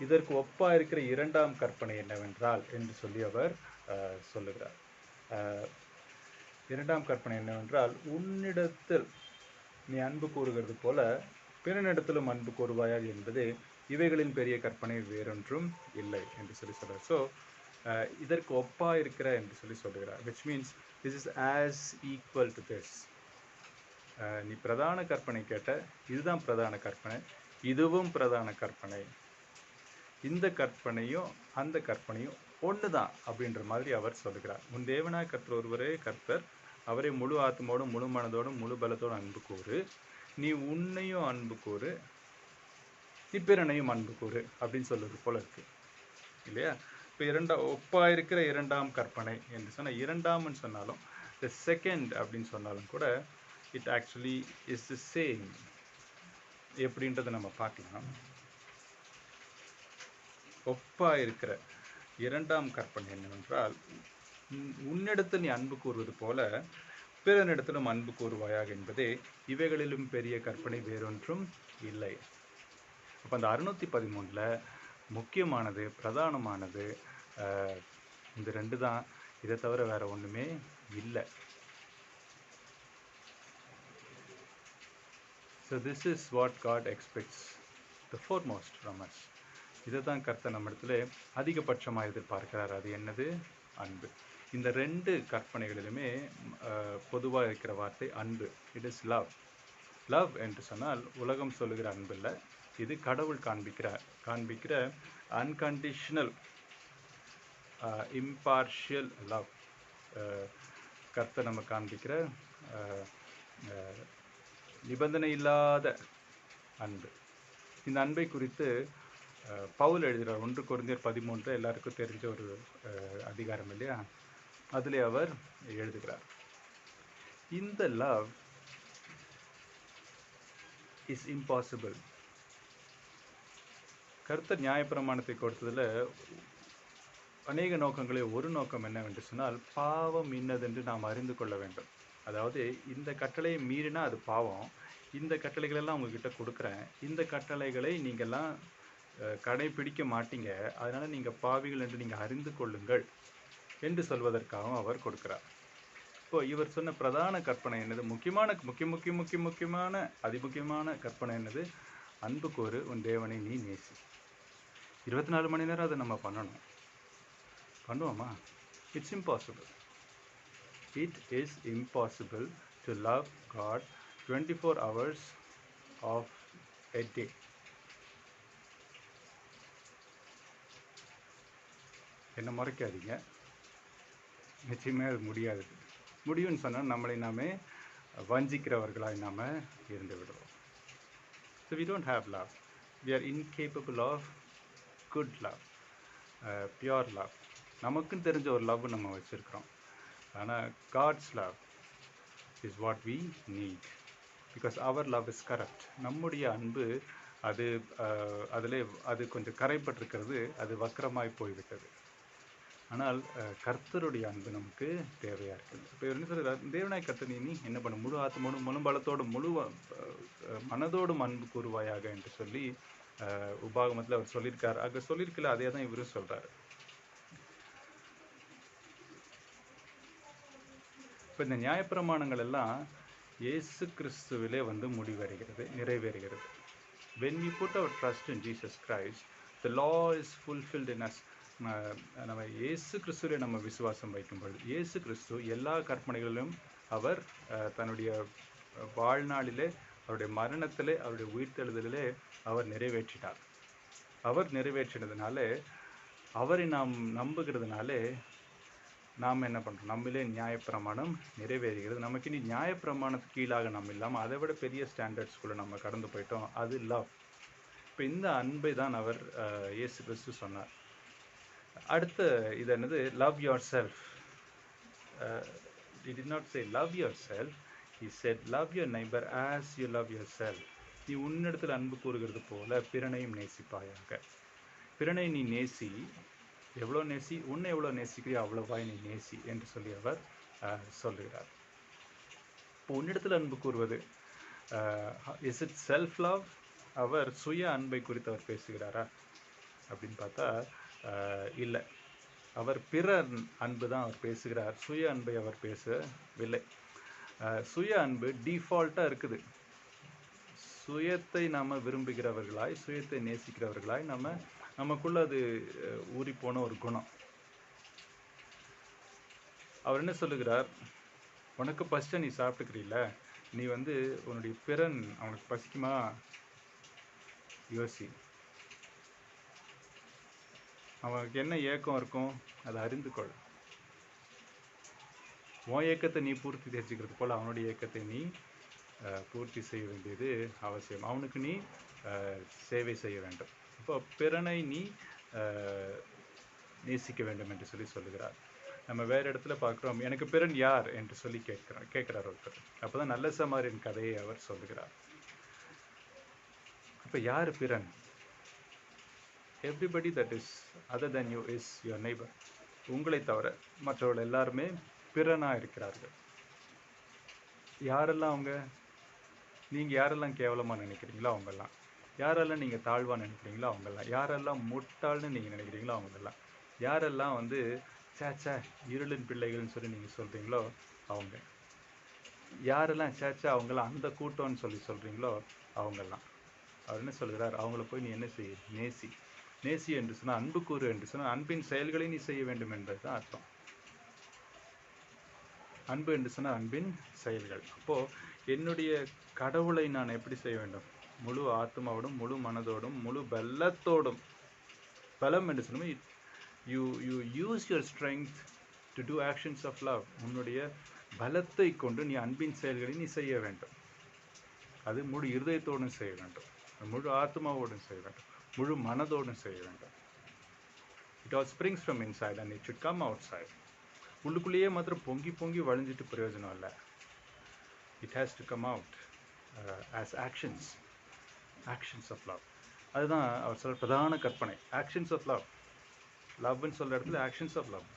இதற்கு ஒப்பா இருக்கிற 2ஆம் கற்பனை என்னவென்றால் என்று சொல்லி அவர் சொல்லுகிறார். 2ஆம் கற்பனை என்னவென்றால், உன்னிடத்தில் நீ அன்பு கூறுகிறது போல பிறனிடத்திலும் அன்பு கூறுவாயா என்பது இவைகளின் பெரிய கற்பனை வேறொன்றும் இல்லை என்று சொல்லி சொல்கிறார். ஸோ இதற்கு ஒப்பா இருக்கிற என்று சொல்லி சொல்லுகிறார். Which means this is as equal to this. நீ பிரதான கற்பனை கேட்ட, இதுதான் பிரதான கற்பனை, இதுவும் பிரதான கற்பனை. இந்த கற்பனையும் அந்த கற்பனையும் ஒன்று தான் அப்படின்ற மாதிரி அவர் சொல்லுகிறார். உன் தேவனாய் கர்த்தர் ஒருவரே கர்த்தர், அவரை முழு ஆத்மாவோடும் முழு மனதோடும் முழு பலத்தோடும் அன்பு கூறு, நீ உன்னையும் அன்பு கூறு, நீ பிறனையும் அன்பு கூறு அப்படின்னு சொல்லுறது போல இருக்கு இல்லையா? இப்போ ஒப்பா இருக்கிற 2ஆம் கற்பனை என்று சொன்னால், 2ஆம்னு சொன்னாலும் த செகண்ட் அப்படின்னு சொன்னாலும் கூட it actually is the same. எப்படின்றத நம்ம பார்க்கலாம். ஒப்பா இருக்கிற 2ஆம் கற்பனை என்னவென்றால், உன்னிடத்தில் நீ அன்பு கூறுவது போல பிறனிடத்திலும் அன்பு கூறுவாயாக என்பதே இவைகளிலும் பெரிய கற்பனை வேறொன்றும் இல்லை. அப்போ அந்த 613 முக்கியமானது பிரதானமானது இந்த 2 தான். இதை தவிர வேற ஒன்றுமே இல்லை. So this is what God expects the foremost from us. இதை தான் கர்த்தர் நம்மிடத்துல அதிகபட்சமாக எதிர்பார்க்கிறார். அது என்னது? அன்பு. இந்த 2 கற்பனைகளிலுமே பொதுவாக இருக்கிற வார்த்தை அன்பு. It is love. லவ் என்று சொன்னால் உலகம் சொல்லுகிற அன்பு இல்லை, இது கடவுள் காண்பிக்கிற அன்கண்டிஷனல் இம்பார்ஷியல் லவ். கர்த்தர் நம்ம காண்பிக்கிற அஹ், அஹ், நிபந்தனை இல்லாத அன்பு. இந்த அன்பை குறித்து பவுல் எழுதுகிறார். 1 கொரிந்தியர் 13 எல்லாருக்கும் தெரிஞ்ச ஒரு அதிகாரம் இல்லையா, அதிலே அவர் எழுதுகிறார். இந்த லவ் இஸ் இம்பாசிபிள். கர்த்தர் நியாயப்பிரமாணத்தை கொடுத்ததில் அநேக நோக்கங்களே ஒரு நோக்கம் என்னவென்று சொன்னால், பாவம் இன்னதென்று நாம் அறிந்து கொள்ள வேண்டும். அதாவது இந்த கட்டளையை மீறினா அது பாவம், இந்த கட்டளைகளெல்லாம் உங்ககிட்ட கொடுக்குறேன், இந்த கட்டளைகளை நீங்கள்லாம் கடைபிடிக்க மாட்டீங்க, அதனால் நீங்கள் பாவிகள் என்று நீங்கள் அறிந்து கொள்ளுங்கள் என்று சொல்வதற்காகவும் அவர் கொடுக்கிறார். இப்போ இவர் சொன்ன பிரதான கற்பனை என்னது? முக்கியமான அதிமுக்கியமான கற்பனை என்னது? அன்பு கூறு, உன் தேவனை நீ நேசி. 24 மணி நேரம் அதை நம்ம பண்ணுவோமா? It's impossible. It is impossible to love God 24 hours of a day. என்ன மறைக்காதீங்க, நிச்சயமே அது முடியாது. முடியும்னு சொன்னால் நம்மளை நாமே வஞ்சிக்கிறவர்களாய் நாம் இருந்து விடுவோம். So we don't have love. We are incapable of good love, pure love. நமக்குன்னு தெரிஞ்ச ஒரு லவ் நம்ம வச்சுருக்கிறோம். ஆனால் God's love is what we need, because our love is corrupt. நம்முடைய அன்பு அது கொஞ்சம் கரைப்பட்டிருக்கிறது, அது வக்கரமாய் போய்விட்டது. ஆனால் கர்த்தருடைய அன்பு நமக்கு தேவையாக இருக்குது. இப்போ என்ன சொல்கிறார்? தேவனாய் கர்த்தர் நீ என்ன பண்ண, முழு ஆத்மோடும் முழு பலத்தோடும் முழு மனதோடும் அன்பு கூறுவாயாக என்று சொல்லி உபாகமத்தில் அவர் சொல்லியிருக்கார். அங்கே சொல்லியிருக்கல, அதே தான் இவரும் சொல்கிறார். இப்போ இந்த நியாயப்பிரமாணங்கள் எல்லாம் இயேசு கிறிஸ்துவிலே நிறைவேறுகிறது. When we put our trust in Jesus Christ, the law is fulfilled in us. நம்ம இயேசு கிறிஸ்துவிலே நம்ம விசுவாசம் வைக்கும்பொழுது, இயேசு கிறிஸ்து எல்லா கற்பனைகளிலும் அவர் தன்னுடைய வாழ்நாளிலே, அவருடைய மரணத்திலே, அவருடைய உயிர்த்தெழுதலிலே அவர் நிறைவேற்றினார். அவர் நிறைவேற்றினதுனாலே, அவரை நாம் நம்புகிறதுனாலே நாம் என்ன பண்ணுறோம்? நம்மளே நியாயப்பிரமாணம் நிறைவேறுகிறது. நமக்கு இனி நியாயப்பிரமாணத்துக்கு கீழாக நம்ம இல்லாமல் அதை விட பெரிய ஸ்டாண்டர்ட்ஸ்குள்ளே நம்ம கடந்து போயிட்டோம். அது லவ். இப்போ இந்த அன்பை தான் அவர் இயேசு கிறிஸ்து சொன்னார். அடுத்த இது என்னது? Love your self. He did not say love yourself. He said love your neighbor as you love yourself. நீ உன்னிடத்தில் அன்பு கூறுகிறது போல பிறனையும் நேசிப்பாயாக. பிறனை நீ நேசி. எவ்வளோ நேசி? உன்னை எவ்வளோ நேசிக்கிறியோ அவ்வளோவாய் நீ நேசி என்று சொல்லி அவர் சொல்லுகிறார். இப்போ உன்னிடத்தில் அன்பு கூறுவது இஸ் இட் செல்ஃப் லவ்? அவர் சுய அன்பை குறித்து அவர் பேசுகிறாரா அப்படின்னு பார்த்தா இல்லை. அவர் பிற அன்பு தான் அவர் பேசுகிறார், சுய அன்பை அவர் பேசவில்லை. சுய அன்பு டிஃபால்ட்டாக இருக்குது. சுயத்தை நாம் விரும்புகிறவர்களாய், சுயத்தை நேசிக்கிறவர்களாய் நமக்குள்ள அது ஊறிப்போன ஒரு குணம். அவர் என்ன சொல்லுகிறார்? உனக்கு பசிச்சா நீ சாப்பிட்டுக்கிறீல்ல, நீ உன்னுடைய பிறன் அவனுக்கு பசிக்குமா யோசி. அவனுக்கு என்ன ஏக்கம் இருக்கும் அதை அறிந்து கொள். உன் ஏக்கத்தை நீ பூர்த்தி தெரிஞ்சுக்கிறது போல் அவனுடைய ஏக்கத்தை நீ பூர்த்தி செய்ய வேண்டியது அவசியம். அவனுக்கு நீ சேவை செய்ய வேண்டும். இப்போ பிறனை நீ நேசிக்க வேண்டும் என்று சொல்லி சொல்லுகிறார். நம்ம வேறு இடத்துல பார்க்குறோம், எனக்கு பிறன் யார் என்று சொல்லி கேட்குறார் ஒருத்தர். அப்போ தான் நல்ல சமாரியன் கதையை அவர் சொல்லுகிறார். இப்போ யார் பிறன்? Everybody that is other than you is your neighbour. உங்களை தவிர மற்றவர்கள் எல்லாருமே பிறனாக இருக்கிறார்கள். யாரெல்லாம் அவங்க? நீங்கள் யாரெல்லாம் கேவலமாக நினைக்கிறீங்களோ அவங்கெல்லாம், யாரெல்லாம் நீங்கள் தாழ்வாக நினைக்கிறீங்களோ அவங்கெல்லாம், யாரெல்லாம் முட்டாள்னு நீங்கள் நினைக்கிறீங்களோ அவங்கெல்லாம், யாரெல்லாம் சேச்சா இருளின் பிள்ளைகள்னு சொல்லி நீங்கள் சொல்கிறீங்களோ அவங்க, யாரெல்லாம் சேச்சா அவங்கெல்லாம் அந்த கூட்டம்னு சொல்லி சொல்கிறீங்களோ அவங்கெல்லாம். அவர் என்ன சொல்கிறார்? அவங்கள போய் நீ என்ன செய்ய? நேசி. நேசி என்று சொன்னால், அன்பு கூறு என்று சொன்னால், அன்பின் செயல்களை நீ செய்ய வேண்டும் என்பது தான் அர்த்தம். அன்பு என்று சொன்னால் அன்பின் செயல்கள். அப்போது என்னுடைய கடவுளை நான் எப்படி செய்ய வேண்டும்? முழு ஆத்மாவோடும், முழு மனதோடும், முழு பலத்தோடும். பலம் என்று சொன்னால் you use your strength to do actions of love. உன்னுடைய பலத்தை கொண்டு நீ அன்பின் செயல்களை நீ செய்ய வேண்டும். அது முழு இருதயத்தோடும் செய்ய வேண்டும், முழு ஆத்மாவோடும் செய்ய வேண்டும், முழு மனதோடும் செய்ய வேண்டும். It all springs from inside and it should come outside. உள்ளுக்குள்ளேயே மாத்திரம் பொங்கி பொங்கி வழிஞ்சிட்டு பிரயோஜனம் இல்லை. It has to come out as actions of love. அதுதான் அவர் சொல்ற பிரதான கற்பனை, actions of love. லவ்னு சொல்ற இடத்துல actions of love.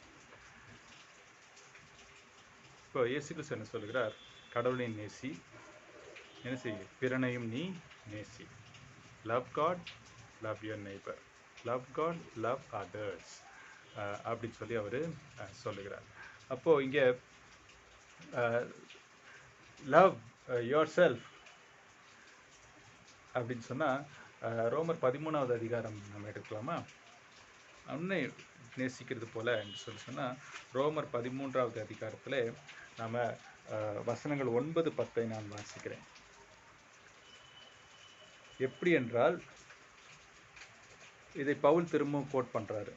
இப்போ இயேசு கிறிஸ்து என்ன சொல்கிறார்? கடவுளை நேசி, என்ன செய்ய, பிறனையும் நீ நேசி. Love God, love your neighbour, love God, love others அப்படின்னு சொல்லி அவர் சொல்லுகிறார். அப்போது இங்கே லவ் யுவர் செல்ஃப் அப்படின்னு சொன்னால் ரோமர் 13வது அதிகாரம் நம்ம எடுக்கலாமா? உன்னை நேசிக்கிறது போல என்று சொன்னால் ரோமர் 13வது அதிகாரத்தில் நம்ம வசனங்கள் 9, 10 நான் வாசிக்கிறேன். எப்படி என்றால், இதை பவுல் திரும்பவும் கோட் பண்ணுறாரு.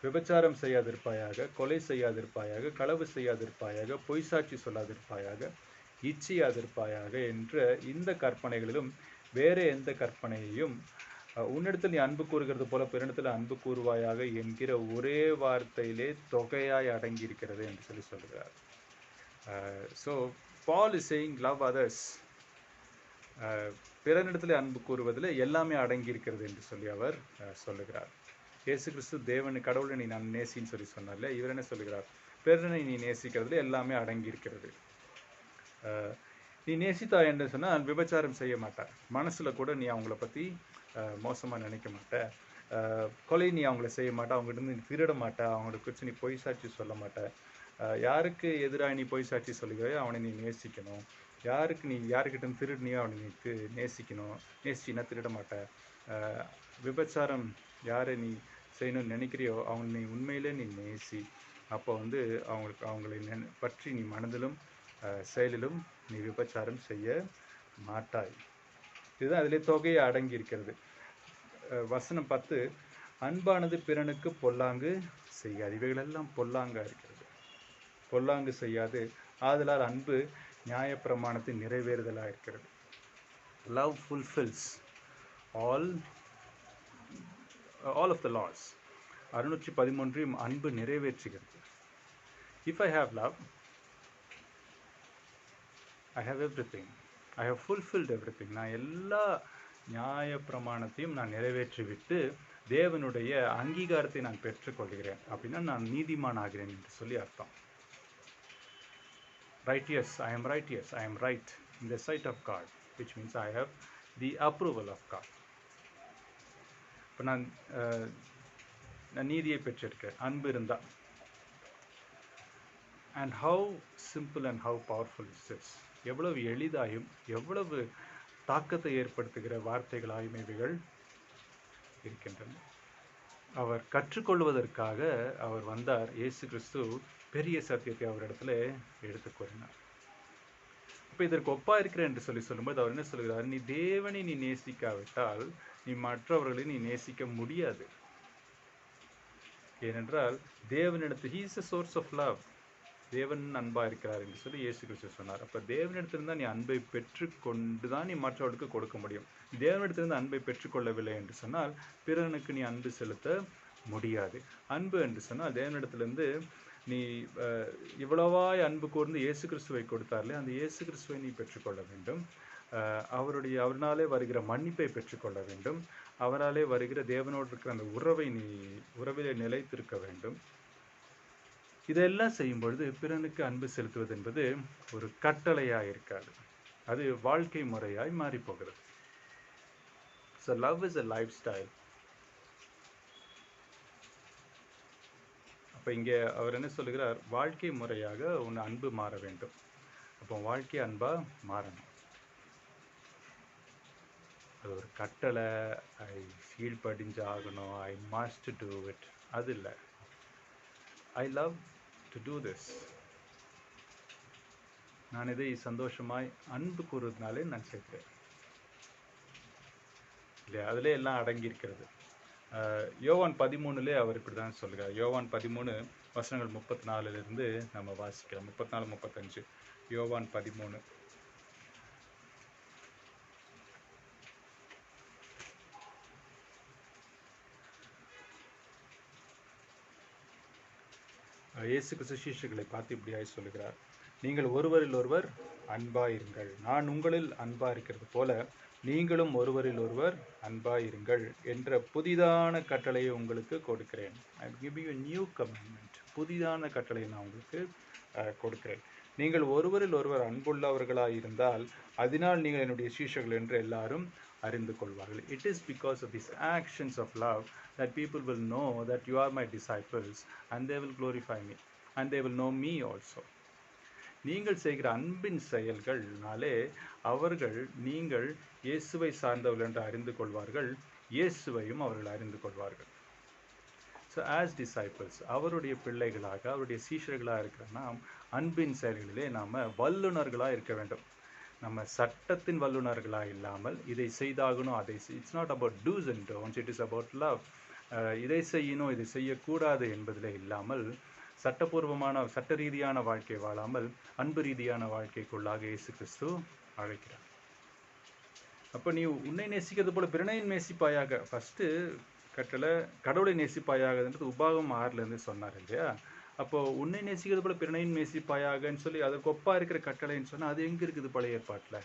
விபச்சாரம் செய்யாதிருப்பாயாக, கொலை செய்யாதிருப்பாயாக, களவு செய்யாதிருப்பாயாக, பொய் சாட்சி சொல்லாதிருப்பாயாக, இச்சியாதிருப்பாயாக என்ற இந்த கற்பனைகளிலும் வேற எந்த கற்பனையையும் உன்னிடத்தில் நீ அன்பு கூறுகிறது போல பிறனிடத்தில் அன்பு கூறுவாயாக என்கிற ஒரே வார்த்தையிலே தொகையாய் அடங்கி இருக்கிறது என்று சொல்லி சொல்கிறார். So Paul is saying love others. பிறனிடத்தில் அன்பு கூறுவதில் எல்லாமே அடங்கி இருக்கிறது என்று சொல்லி அவர் சொல்லுகிறார். இயேசு கிறிஸ்து தேவனை, கடவுளை நீ நான் நேசின்னு சொல்லி சொன்னார்ல, இவர் என்ன சொல்லுகிறார்? பிறனை நீ நேசிக்கிறதுல எல்லாமே அடங்கி இருக்கிறது. நீ நேசித்தா என்று சொன்னால் விபச்சாரம் செய்ய மாட்டார், மனசில் கூட நீ அவங்கள பற்றி மோசமாக நினைக்க மாட்ட, கொலை நீ அவங்கள செய்ய மாட்டா, அவங்ககிட்ட நீ திருட மாட்டா, அவங்கள குறித்து நீ பொய் சாட்சி சொல்ல மாட்ட, யாருக்கு எதிராக நீ பொய் சாட்சி சொல்லுகிறாயோ அவனை நீ நேசிக்கணும், யாருக்கிட்ட திருடினியோ அவனை நீ நேசிக்கணும், நேசிச்சின்னா திருட மாட்ட, விபச்சாரம் யாரை நீ செய்யணும்னு நினைக்கிறியோ அவங்க நீ உண்மையிலே நீ நேசி. அப்போ அவங்களை பற்றி நீ மனதிலும் செயலிலும் நீ விபச்சாரம் செய்ய மாட்டாய். இதுதான் அதிலே தொகையை அடங்கி இருக்கிறது. வசனம் 10, அன்பானது பிறனுக்கு பொல்லாங்கு செய்யாது. இவைகளெல்லாம் பொல்லாங்கா இருக்கிறது. பொல்லாங்கு செய்யாது, ஆதலால் அன்பு நியாயப்பிரமாணத்தை நிறைவேறுதலாக இருக்கிறது. Love fulfils all of the laws. 613 அன்பு நிறைவேற்றுகிறது. If I have love, I have everything. I have fulfilled everything. நான் எல்லா நியாய பிரமாணத்தையும் நான் நிறைவேற்றிவிட்டு தேவனுடைய அங்கீகாரத்தை நான் பெற்றுக்கொள்கிறேன். அப்படின்னா நான் நீதிமான் ஆகிறேன் என்று சொல்லி அர்த்தம். Righteous, I am righteous, I am right in the sight of God, which means I have the approval of God. இப்போ நான் நீதியை பெற்றிருக்கேன், அன்பு இருந்தால். And how simple and how powerful is this? எவ்வளவு எளிதாயும் எவ்வளவு தாக்கத்தை ஏற்படுத்துகிற வார்த்தைகளாயும் இவைகள் இருக்கின்றன. அவர் கற்றுக்கொள்வதற்காக அவர் வந்தார். இயேசு கிறிஸ்து பெரிய சத்தியத்தை அவரிடத்துல எடுத்து கூறினார். இப்போ இதற்கு ஒப்பா இருக்கிறேன் என்று சொல்லும்போது அவர் என்ன சொல்கிறார்? நீ தேவனை நீ நேசிக்காவிட்டால் நீ மற்றவர்களை நீ நேசிக்க முடியாது. ஏனென்றால் தேவனிடத்தில் he is the source of love. தேவன் அன்பா இருக்கிறார் என்று சொல்லி இயேசு கிறிஸ்து சொன்னார். அப்போ தேவனிடத்திலிருந்து நீ அன்பை பெற்றுக்கொண்டு தான் நீ மற்றவர்களுக்கு கொடுக்க முடியும். தேவனிடத்திலிருந்து அன்பை பெற்றுக்கொள்ளவில்லை என்று சொன்னால் பிறனுக்கு நீ அன்பு செலுத்த முடியாது. அன்பு என்று சொன்னால் தேவனிடத்திலிருந்து நீ இவ்வளவாய் அன்பு கூர்ந்து இயேசு கிறிஸ்துவை கொடுத்தார்லே, அந்த இயேசு கிறிஸ்துவை நீ பெற்றுக்கொள்ள வேண்டும். அவராலே வருகிற மன்னிப்பை பெற்றுக்கொள்ள வேண்டும். அவராலே வருகிற தேவனோடு இருக்கிற அந்த உறவிலே நிலைத்திருக்க வேண்டும். இதெல்லாம் செய்யும் பொழுது பிறனுக்கு அன்பு செலுத்துவது என்பது ஒரு கட்டளையாக இருக்காது, அது வாழ்க்கை முறையாய் மாறி போகிறது. So love is a lifestyle. அப்போ இங்கே அவர் என்ன சொல்லுகிறார்? வாழ்க்கை முறையாக உன் அன்பு மாற வேண்டும். அப்போ வாழ்க்கை அன்பா மாறணும். அது ஒரு கட்டளை, ஐ ஃபீல் படிஞ்சு ஆகணும், ஐ மஸ்ட் டூ இட், அது இல்லை. I love to do this. நான் இதை சந்தோஷமாய் அன்பு கூறுவதனாலே நான் செய்கிறேன் இல்லையா? அதிலே எல்லாம் அடங்கி இருக்கிறது. யோவான் 13 அவர் இப்படி தான் சொல்கிறார். யோவான் 13 வசனங்கள் 34 நம்ம வாசிக்கிறோம். 34, 35. யோவான் 13. இயேசு கிறிஸ்து சீஷர்களை பார்த்து இப்படியாய் சொல்லுகிறார், நீங்கள் ஒருவரில் ஒருவர் அன்பாயிருங்கள். நான் உங்களில் அன்பா இருக்கிறது போல நீங்களும் ஒருவரில் ஒருவர் அன்பாயிருங்கள் என்ற புதிதான கட்டளையை உங்களுக்கு கொடுக்கிறேன். I am giving you new commandment. புதிதான கட்டளையை நான் உங்களுக்கு கொடுக்கிறேன். நீங்கள் ஒருவரில் ஒருவர் அன்புள்ளவர்களாக இருந்தால் அதனால் நீங்கள் என்னுடைய சீஷர்கள் என்று எல்லாரும் அறிந்து கொள்வார்கள். It is because of these actions of love that people will know that you are my disciples and they will glorify me and they will know me also. நீங்கள் செய்கிற அன்பின் செயல்கள்னாலே அவர்கள் நீங்கள் இயேசுவை சார்ந்தவர்கள் என்று அறிந்து கொள்வார்கள், இயேசுவையும் அவர்கள் அறிந்து கொள்வார்கள். ஸோ ஆஸ் டிசைபிள்ஸ், அவருடைய பிள்ளைகளாக அவருடைய சீஷர்களாக இருக்கிற நாம் அன்பின் செயல்களிலே நாம் வல்லுநர்களாக இருக்க வேண்டும். நம்ம சட்டத்தின் வல்லுநர்களாக இல்லாமல் இதை செய்தாகணும் அதை it's not about dos and don'ts, it is about love. இதை செய்யணும் இதை செய்யக்கூடாது என்பதில் இல்லாமல் சட்டபூர்வமான சட்ட ரீதியான வாழ்க்கை வாழாமல் அன்பு ரீதியான வாழ்க்கைக்குள்ளாக இயேசு கிறிஸ்து அழைக்கிறார். அப்போ நீ உன்னை நேசிக்கிறது போல பிறனையும் நேசிப்பாயாக. ஃபஸ்ட்டு கட்டளை கடவுளை நேசிப்பாயாகன்றது உபாகம் 6 சொன்னார் இல்லையா? அப்போது உன்னை நேசிக்கிறது போல பிறனையும் நேசிப்பாயாகன்னு சொல்லி அதற்கு ஒப்பா இருக்கிற கட்டளைன்னு சொன்னால் அது எங்கே இருக்குது பழைய ஏற்பாட்டில்?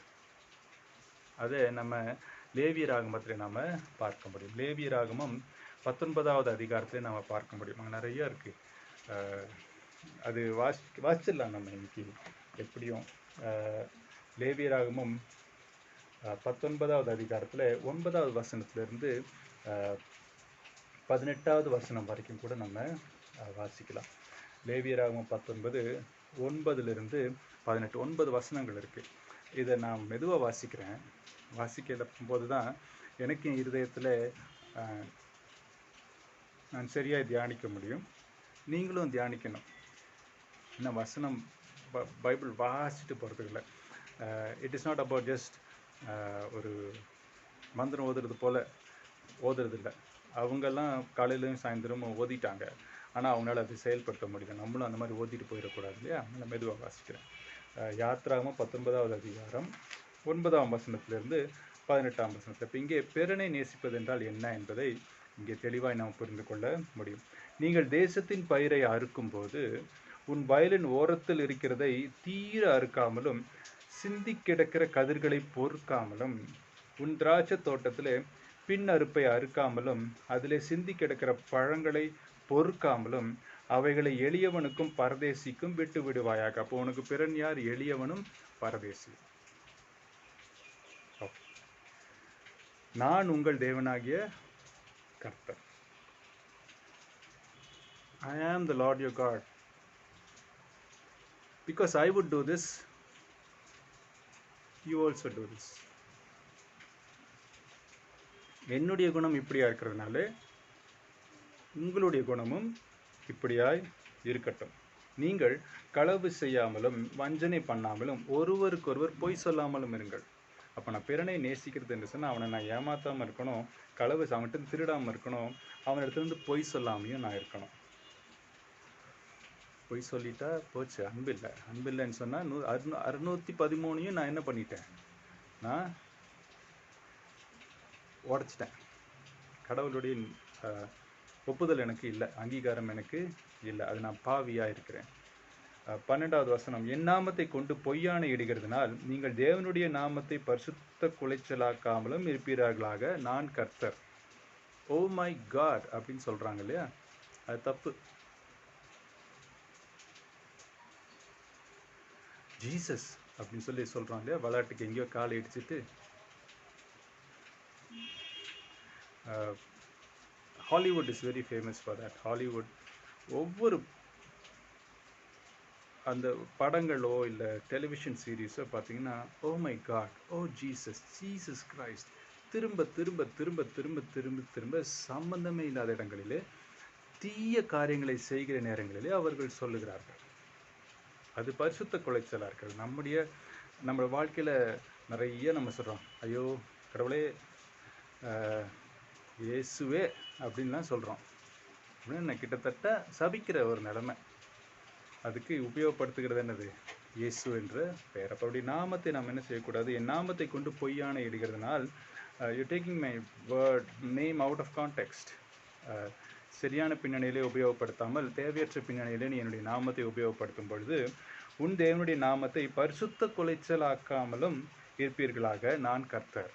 அதை நம்ம லேவியராகமத்தில் நாம் பார்க்க முடியும். லேவியராகமம் 19வது அதிகாரத்தில் நாம் பார்க்க முடியும். அங்கே நிறைய இருக்குது. அது வாசிச்சிடலாம் நம்ம இன்னைக்கு எப்படியும். லேவியராகமம் 19வது அதிகாரத்தில் 9வது வசனத்திலிருந்து 18வது வசனம் வரைக்கும் கூட நம்ம வாசிக்கலாம். லேவியராகமம் 19 9லிருந்து 18 9 வசனங்கள் இருக்குது. இதை நான் மெதுவாக வாசிக்கிறேன். வாசிக்க போது தான் எனக்கு என் இருதயத்தில் நான் சரியாக தியானிக்க முடியும். நீங்களும் தியானிக்கணும். இன்னும் வசனம் பைபிள் வாசிட்டு போகிறதுக்கு இல்லை. It is not about just ஒரு மந்திரம் ஓதுறது போல் ஓதுறது இல்லை. அவங்கெல்லாம் காலையிலையும் சாயந்தரமும் ஓதிட்டாங்க, ஆனால் அவங்களால அதை செயல்படுத்த முடியல. நம்மளும் அந்த மாதிரி ஓதிட்டு போயிடக்கூடாது இல்லையா? நான் மெதுவாக வாசிக்கிறேன். யாத்ராகமம் 19வது அதிகாரம் 9ஆம் வசனத்திலிருந்து 18ஆம் வசனத்தில். இப்போ இங்கே பிறனை நேசிப்பது என்றால் என்ன என்பதை இங்கே தெளிவாக நாம் புரிந்து கொள்ள முடியும். நீங்கள் தேசத்தின் பயிரை அறுக்கும்போது உன் வயலின் ஓரத்தில் இருக்கிறதை தீர அறுக்காமலும் சிந்தி கிடக்கிற கதிர்களை பொறுக்காமலும் உன் திராட்சை தோட்டத்தில் பின் அறுப்பை அறுக்காமலும் அதிலே சிந்தி கிடக்கிற பழங்களை பொறுக்காமலும் அவைகளை எளியவனுக்கும் பரதேசிக்கும் விட்டு விடுவாயாக. அப்போ உனக்கு பிறன் யார்? எளியவனும் பரதேசி. நான் உங்கள் தேவனாகிய கர்த்தர். I am the Lord your God. Because I would do this, you also do this. என்னுடைய குணம் இப்படியா இருக்கிறதுனால உங்களுடைய குணமும் இப்படியாய் இருக்கட்டும். நீங்கள் களவு செய்யாமலும் வஞ்சனை பண்ணாமலும் ஒருவருக்கொருவர் பொய் சொல்லாமலும் இருங்கள். அப்போ நான் பிறனை நேசிக்கிறது என்று சொன்னால் அவனை நான் ஏமாத்தாமல் இருக்கணும், களவு அவன்கிட்ட திருடாமல் இருக்கணும், அவனிடத்துலேருந்து பொய் சொல்லாமையும் நான் இருக்கணும். பொய் சொல்லிட்டா போச்சு, அன்பில்லை. அன்பில்லைன்னு சொன்னால் 613 நான் என்ன பண்ணிட்டேன்? நான் உடச்சிட்டேன். கடவுளுடைய ஒப்புதல் எனக்கு இல்லை, அங்கீகாரம் எனக்கு இல்லை, அது நான் பாவியாக இருக்கிறேன். 12வது வசனம், என் நாமத்தை கொண்டு பொய்யான இடுகிறதுனால் நீங்கள் தேவனுடைய நாமத்தை பரிசுத்த குலைச்சலாக்காமலும் இருப்பீர்களாக, நான் கர்த்தர். ஓ மை காட் அப்படின்னு சொல்கிறாங்க இல்லையா? அது தப்பு. ஜீசஸ் அப்படின்னு சொல்லி சொல்கிறாங்க இல்லையா? விளையாட்டுக்கு எங்கேயோ காலை இடிச்சிட்டு. Hollywood is very famous for that. Hollywood ஒவ்வொரு அந்த படங்களோ இல்லை டெலிவிஷன் சீரீஸோ பார்த்தீங்கன்னா oh my God, oh Jesus, Jesus Christ திரும்ப திரும்ப திரும்ப திரும்ப திரும்ப திரும்ப சம்பந்தமே இல்லாத இடங்களிலே தீய காரியங்களை செய்கிற நேரங்களிலே அவர்கள் சொல்லுகிறார்கள். அது பரிசுத்த குலைச்சலாக இருக்கிறது. நம்ம வாழ்க்கையில் நிறைய நம்ம சொல்கிறோம், ஐயோ கடவுளே இயேசுவே அப்படின்லாம் சொல்கிறோம். அப்படின்னு கிட்டத்தட்ட சபிக்கிற ஒரு நிலைமை. அதுக்கு உபயோகப்படுத்துகிறது என்னது? இயேசு என்ற பெயர். அப்போ அப்படி நாமத்தை நாம் என்ன செய்யக்கூடாது? என் நாமத்தை கொண்டு பொய்யான இடுகிறதுனால் you taking my word name out of context. சரியான பின்னணியிலே உபயோகப்படுத்தாமல் தேவையற்ற பின்னணியிலே நீ என்னுடைய நாமத்தை உபயோகப்படுத்தும் பொழுது உன் தேவனுடைய நாமத்தை பரிசுத்த குலைச்சல் ஆக்காமலும் இருப்பீர்களாக, நான் கர்த்தர்.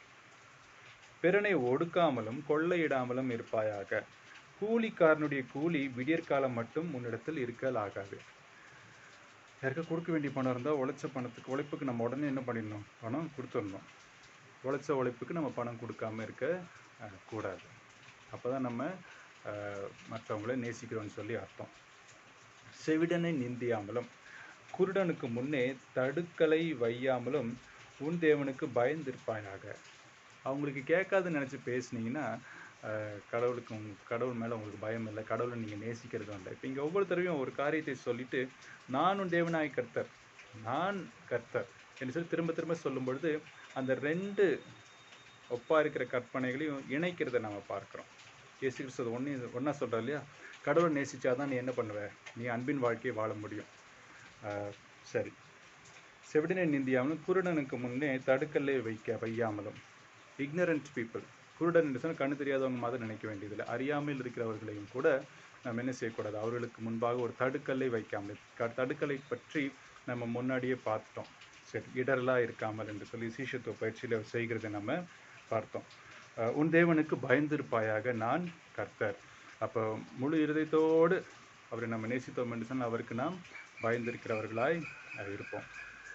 பிறனை ஒடுக்காமலும் கொள்ளையிடாமலும் இருப்பாயாக. கூலிக்காரனுடைய கூலி விடியற்காலம் மட்டும் உன்னிடத்தில் இருக்கலாகாது. யாருக்கா கொடுக்க வேண்டிய பணம் இருந்தால் உழைப்புக்கு நம்ம உடனே என்ன பண்ணிடணும்? பணம் கொடுத்துடணும். உழைச்ச உழைப்புக்கு நம்ம பணம் கொடுக்காம இருக்க கூடாது. அப்போ தான் நம்ம மற்றவங்களை நேசிக்கிறோன்னு சொல்லி அர்த்தம். செவிடனை நிந்தியாமலும் குருடனுக்கு முன்னே தடுக்கலை வையாமலும் உன் தேவனுக்கு பயந்திருப்பாயாக. அவங்களுக்கு கேட்காதுன்னு நினச்சி பேசுனீங்கன்னா கடவுள் மேலே உங்களுக்கு பயம் இல்லை, கடவுளை நீங்கள் நேசிக்கிறது இல்லை. இப்போ இங்கே ஒவ்வொரு தடவையும் ஒரு காரியத்தை சொல்லிட்டு நான் உன் தேவனாய் கர்த்தர், நான் கர்த்தர் என்று சொல்லி திரும்ப திரும்ப சொல்லும் பொழுது அந்த ரெண்டு ஒப்பாக இருக்கிற கற்பனைகளையும் இணைக்கிறத நம்ம பார்க்குறோம். இயேசு கிறிஸ்து ஒன்றா சொல்கிறா இல்லையா? கடவுளை நேசிச்சாதான் நீ என்ன பண்ணுவ? நீ அன்பின் வாழ்க்கையை வாழ முடியும். சரி, செவிடனை நிந்தியாமலும் குருடனுக்கு முன்னே தடுக்கல்லை வையாமலும். இக்னரண்ட் பீப்புள், குருடன் என்று சொன்னால் கண்ணு தெரியாதவங்க மாதிரி நினைக்க வேண்டியதில்லை. அறியாமல் இருக்கிறவர்களையும் கூட நம்ம என்ன செய்யக்கூடாது? அவர்களுக்கு முன்பாக ஒரு தடுக்கல்லை வைக்காமல். தடுக்கலை பற்றி நம்ம முன்னாடியே பார்த்துட்டோம். சரி, இடரெல்லாம் இருக்காமல் என்று சொல்லி சீஷத்துவ பயிற்சியில் செய்கிறத நம்ம பார்த்தோம். உன் தேவனுக்கு பயந்திருப்பாயாக, நான் கர்த்தர். அப்போ முழு இருதயத்தோடு அவரை நம்ம நேசித்தோம் என்று சொன்னால் அவருக்கு நாம் பயந்திருக்கிறவர்களாய் இருப்போம்.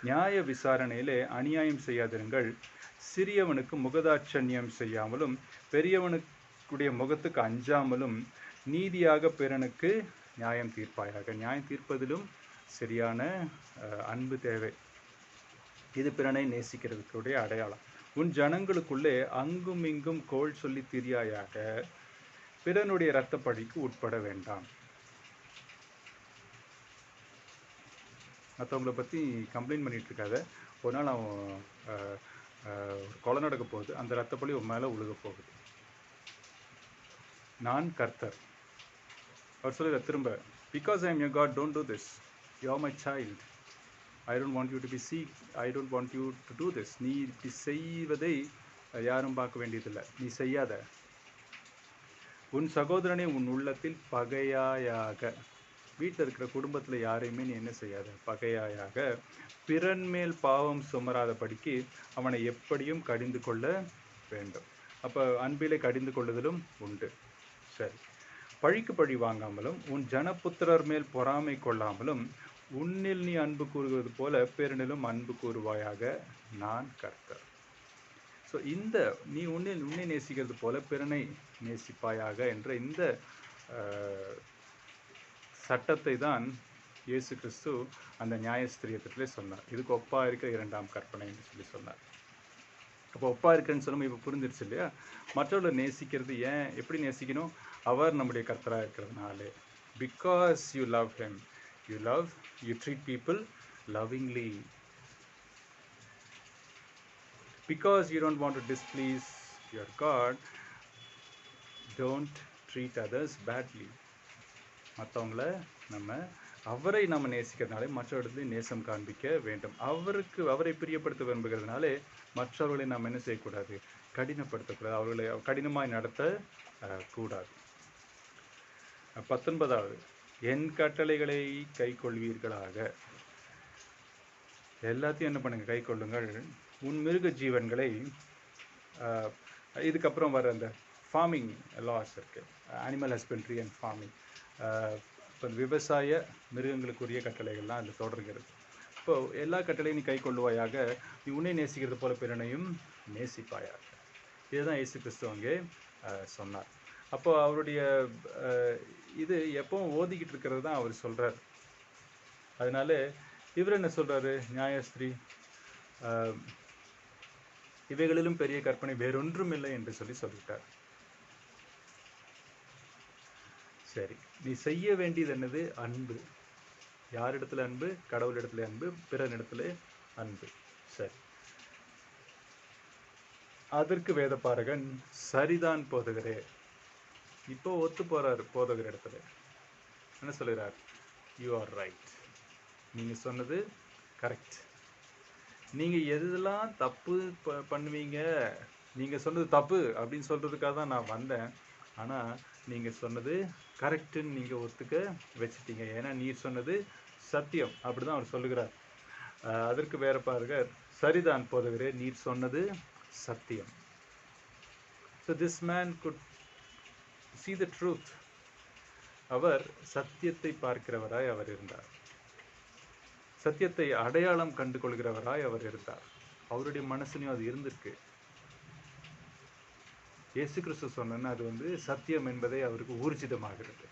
நியாய விசாரணையிலே அநியாயம் செய்யாதிருங்கள். சிறியவனுக்கு முகதாட்சண்யம் செய்யாமலும் பெரியவனுக்குடைய முகத்துக்கு அஞ்சாமலும் நீதியாக பிறனுக்கு நியாயம் தீர்ப்பாயாக. நியாயம் தீர்ப்பதிலும் சரியான அன்பு தேவை. இது பிறனை நேசிக்கிறதுக்குடைய அடையாளம். உன் ஜனங்களுக்குள்ளே அங்கும் இங்கும் கோள் சொல்லி திரியாயாக. பிறனுடைய இரத்த பழிக்கு உட்பட வேண்டாம். மற்றவங்களை பற்றி கம்ப்ளைண்ட் பண்ணிட்டு இருக்காத. ஒரு நாள் அவன் கொலை நடக்க போகுது, அந்த இரத்தப்பழி உன் மேலே உழுக போகுது. நான் கர்த்தர். அவர் சொல்லுற திரும்ப, because I am your God, don't do this. You are my child. I don't want you to be I don't want you to do this. நீ இப்படி செய்வதை யாரும் பார்க்க வேண்டியதில்லை, நீ செய்யாத. உன் சகோதரனை உன் உள்ளத்தில் பகையாயாக. வீட்டில் இருக்கிற குடும்பத்தில் யாரையுமே நீ என்ன செய்யாத? பகையாயாக. பிறன் மேல் பாவம் சுமராதபடிக்கு அவனை எப்படியும் கடிந்து கொள்ள வேண்டும். அப்போ அன்பிலே கடிந்து கொள்ளுதலும் உண்டு. சரி, பழிக்கு பழி வாங்காமலும் உன் ஜனபுத்திரர் மேல் பொறாமை கொள்ளாமலும் உன்னில் நீ அன்பு கூறுவது போல பிறனிலும் அன்பு கூறுவாயாக, நான் கர்த்தர். ஸோ இந்த நீ உன்னை நேசிக்கிறது போல பிறனை நேசிப்பாயாக என்ற இந்த சட்டத்தை தான் இயேசு கிறிஸ்து அந்த நியாயஸ்திரியத்திலே சொன்னார். இதுக்கு ஒப்பா இருக்க இரண்டாம் கற்பனை என்று சொல்லி சொன்னார். அப்போ ஒப்பா இருக்குன்னு சொல்லும்போது இப்போ புரிஞ்சிருச்சு இல்லையா? மற்றவர்களை நேசிக்கிறது ஏன், எப்படி நேசிக்கணும்? அவர் நம்முடைய கர்த்தராக இருக்கிறதுனாலே. Because you love him, you treat people lovingly. Because you don't want to displease your God, don't treat others badly. மற்றவங்களை அவரை நம்ம நேசிக்கிறதுனாலே மற்ற இடத்துலையும் நேசம் காண்பிக்க வேண்டும். அவரை பிரியப்படுத்த விரும்புகிறதுனாலே மற்றவர்களை நாம் என்ன செய்யக்கூடாது? கடினப்படுத்தக்கூடாது, அவர்களை கடினமாய் நடத்த கூடாது. 19வது, என் கட்டளைகளை கை கொள்வீர்களாக. எல்லாத்தையும் என்ன பண்ணுங்க? கை கொள்ளுங்கள். உன் மிருக ஜீவன்களை, இதுக்கப்புறம் வர அந்த ஃபார்மிங் லாஸ் இருக்கு, அனிமல் ஹஸ்பண்ட்ரி அண்ட் ஃபார்மிங். இப்போ விவசாய மிருகங்களுக்குரிய கட்டளைகள்லாம் அதில் தொடர்கிறது. இப்போது எல்லா கட்டளையும் நீ கை கொள்ளுவாயாக, நீ உன்னை நேசிக்கிறது போல பிறனையும் நேசிப்பாயாக. இதுதான் இயேசு கிறிஸ்து அங்கே சொன்னார். அப்போ அவருடைய இது எப்பவும் ஓதிக்கிட்டு இருக்கிறது தான் அவர் சொல்கிறார். அதனால இவர் என்ன சொல்கிறாரு? நியாயஸ்திரி, இவைகளிலும் பெரிய கற்பனை வேறொன்றும் இல்லை என்று சொல்லிட்டார். சரி, நீ செய்ய வேண்டியது என்னது? அன்பு. யாரிடத்துல அன்பு? கடவுளிடத்துல அன்பு, பிறனிடத்துல அன்பு. சரி, அதற்கு வேதபாரகன், சரிதான் போதகரே. இப்போ ஒத்து போறாரு போதகர் இடத்துல. என்ன சொல்கிறார்? You are right. நீங்க சொன்னது கரெக்ட். நீங்க எதெல்லாம் தப்பு பண்ணுவீங்க, நீங்க சொன்னது தப்பு அப்படின்னு சொல்றதுக்காக தான் நான் வந்தேன். ஆனா நீங்க சொன்னது கரெக்டுன்னு நீங்க ஒத்துக்க வச்சுட்டீங்க. ஏன்னா நீர் சொன்னது சத்தியம். அப்படிதான் அவர் சொல்லுகிறார். அதற்கு வேற பாருங்க, சரிதான் போதகரே, நீர் சொன்னது சத்தியம். So this man could see the truth. அவர் சத்தியத்தை பார்க்கிறவராய் அவர் இருந்தார். சத்தியத்தை அடையாளம் கண்டு கொள்கிறவராய் அவர் இருந்தார். அவருடைய மனசுலையும் அது இருந்திருக்கு. இயேசு கிறிஸ்து சொன்னா அது சத்தியம் என்பதை அவருக்கு ஊர்ஜிதமாகிறது.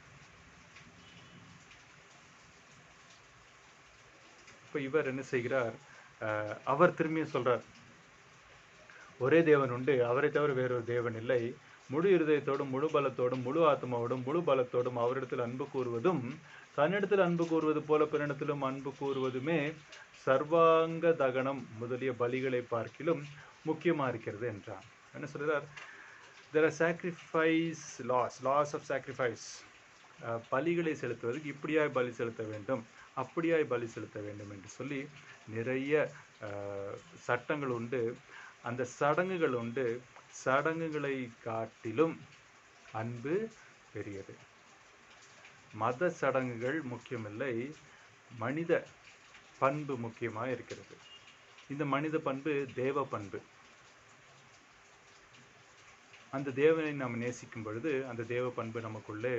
இப்ப இவர் என்ன செய்கிறார்? அவர் திரும்பியும் சொல்றார், ஒரே தேவன் உண்டு, அவரை தவிர வேறொரு தேவன் இல்லை. முழு இருதயத்தோடும் முழு பலத்தோடும் முழு ஆத்மாவோடும் முழு பலத்தோடும் அவரிடத்தில் அன்பு கூறுவதும் தன்னிடத்தில் அன்பு கூறுவது போல பிறனிடத்திலும் அன்பு கூறுவதுமே சர்வாங்க தகனம் முதலிய பலிகளை பார்க்கிலும் முக்கியமா இருக்கிறது என்றார். என்ன சொல்றார்? There are sacrifice laws of sacrifice. பலிகளை செலுத்துவதற்கு இப்படியாய் பலி செலுத்த வேண்டும், அப்படியாய் பலி செலுத்த வேண்டும் என்று சொல்லி நிறைய சட்டங்கள் உண்டு. அந்த சடங்குகள் உண்டு. சடங்குகளை காட்டிலும் அன்பு பெரியது. மத சடங்குகள் முக்கியமில்லை, மனித பண்பு முக்கியமாக இருக்கிறது. இந்த மனித பண்பு தேவ பண்பு. அந்த தேவனை நாம் நேசிக்கும் பொழுது அந்த தேவ பண்பு நமக்குள்ளே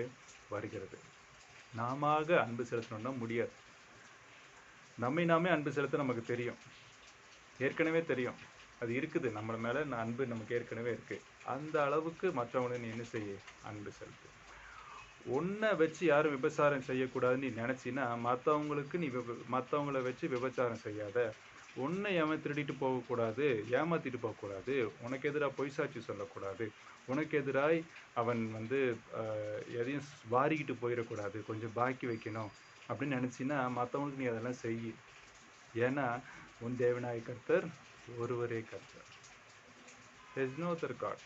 வருகிறது. நாம அன்பு செலுத்தணும்னா முடியாது. நம்மை நாமே அன்பு செலுத்த நமக்கு தெரியும், ஏற்கனவே தெரியும், அது இருக்குது நம்ம மேல. அன்பு நமக்கு ஏற்கனவே இருக்கு. அந்த அளவுக்கு மற்றவனை நீ என்ன செய்ய? அன்பு செலுத்து. உன்னை வச்சு யாரும் விபச்சாரம் செய்யக்கூடாதுன்னு நீ நினைச்சின்னா மற்றவங்களுக்கு நீ மற்றவங்கள வச்சு விபச்சாரம் செய்யாத. உன்னை எவன் திருடிட்டு போகக்கூடாது, ஏமாத்திட்டு போகக்கூடாது, உனக்கு எதிராக பொய் சாட்சி சொல்லக்கூடாது, உனக்கு எதிராய் அவன் எதையும் வாரிக்கிட்டு போயிடக்கூடாது, கொஞ்சம் பாக்கி வைக்கணும் அப்படின்னு நினச்சின்னா மற்றவங்களுக்கு நீ அதெல்லாம் செய். ஏன்னா உன் தேவனாய கர்த்தர் ஒருவரே கர்த்தர். There is no other God.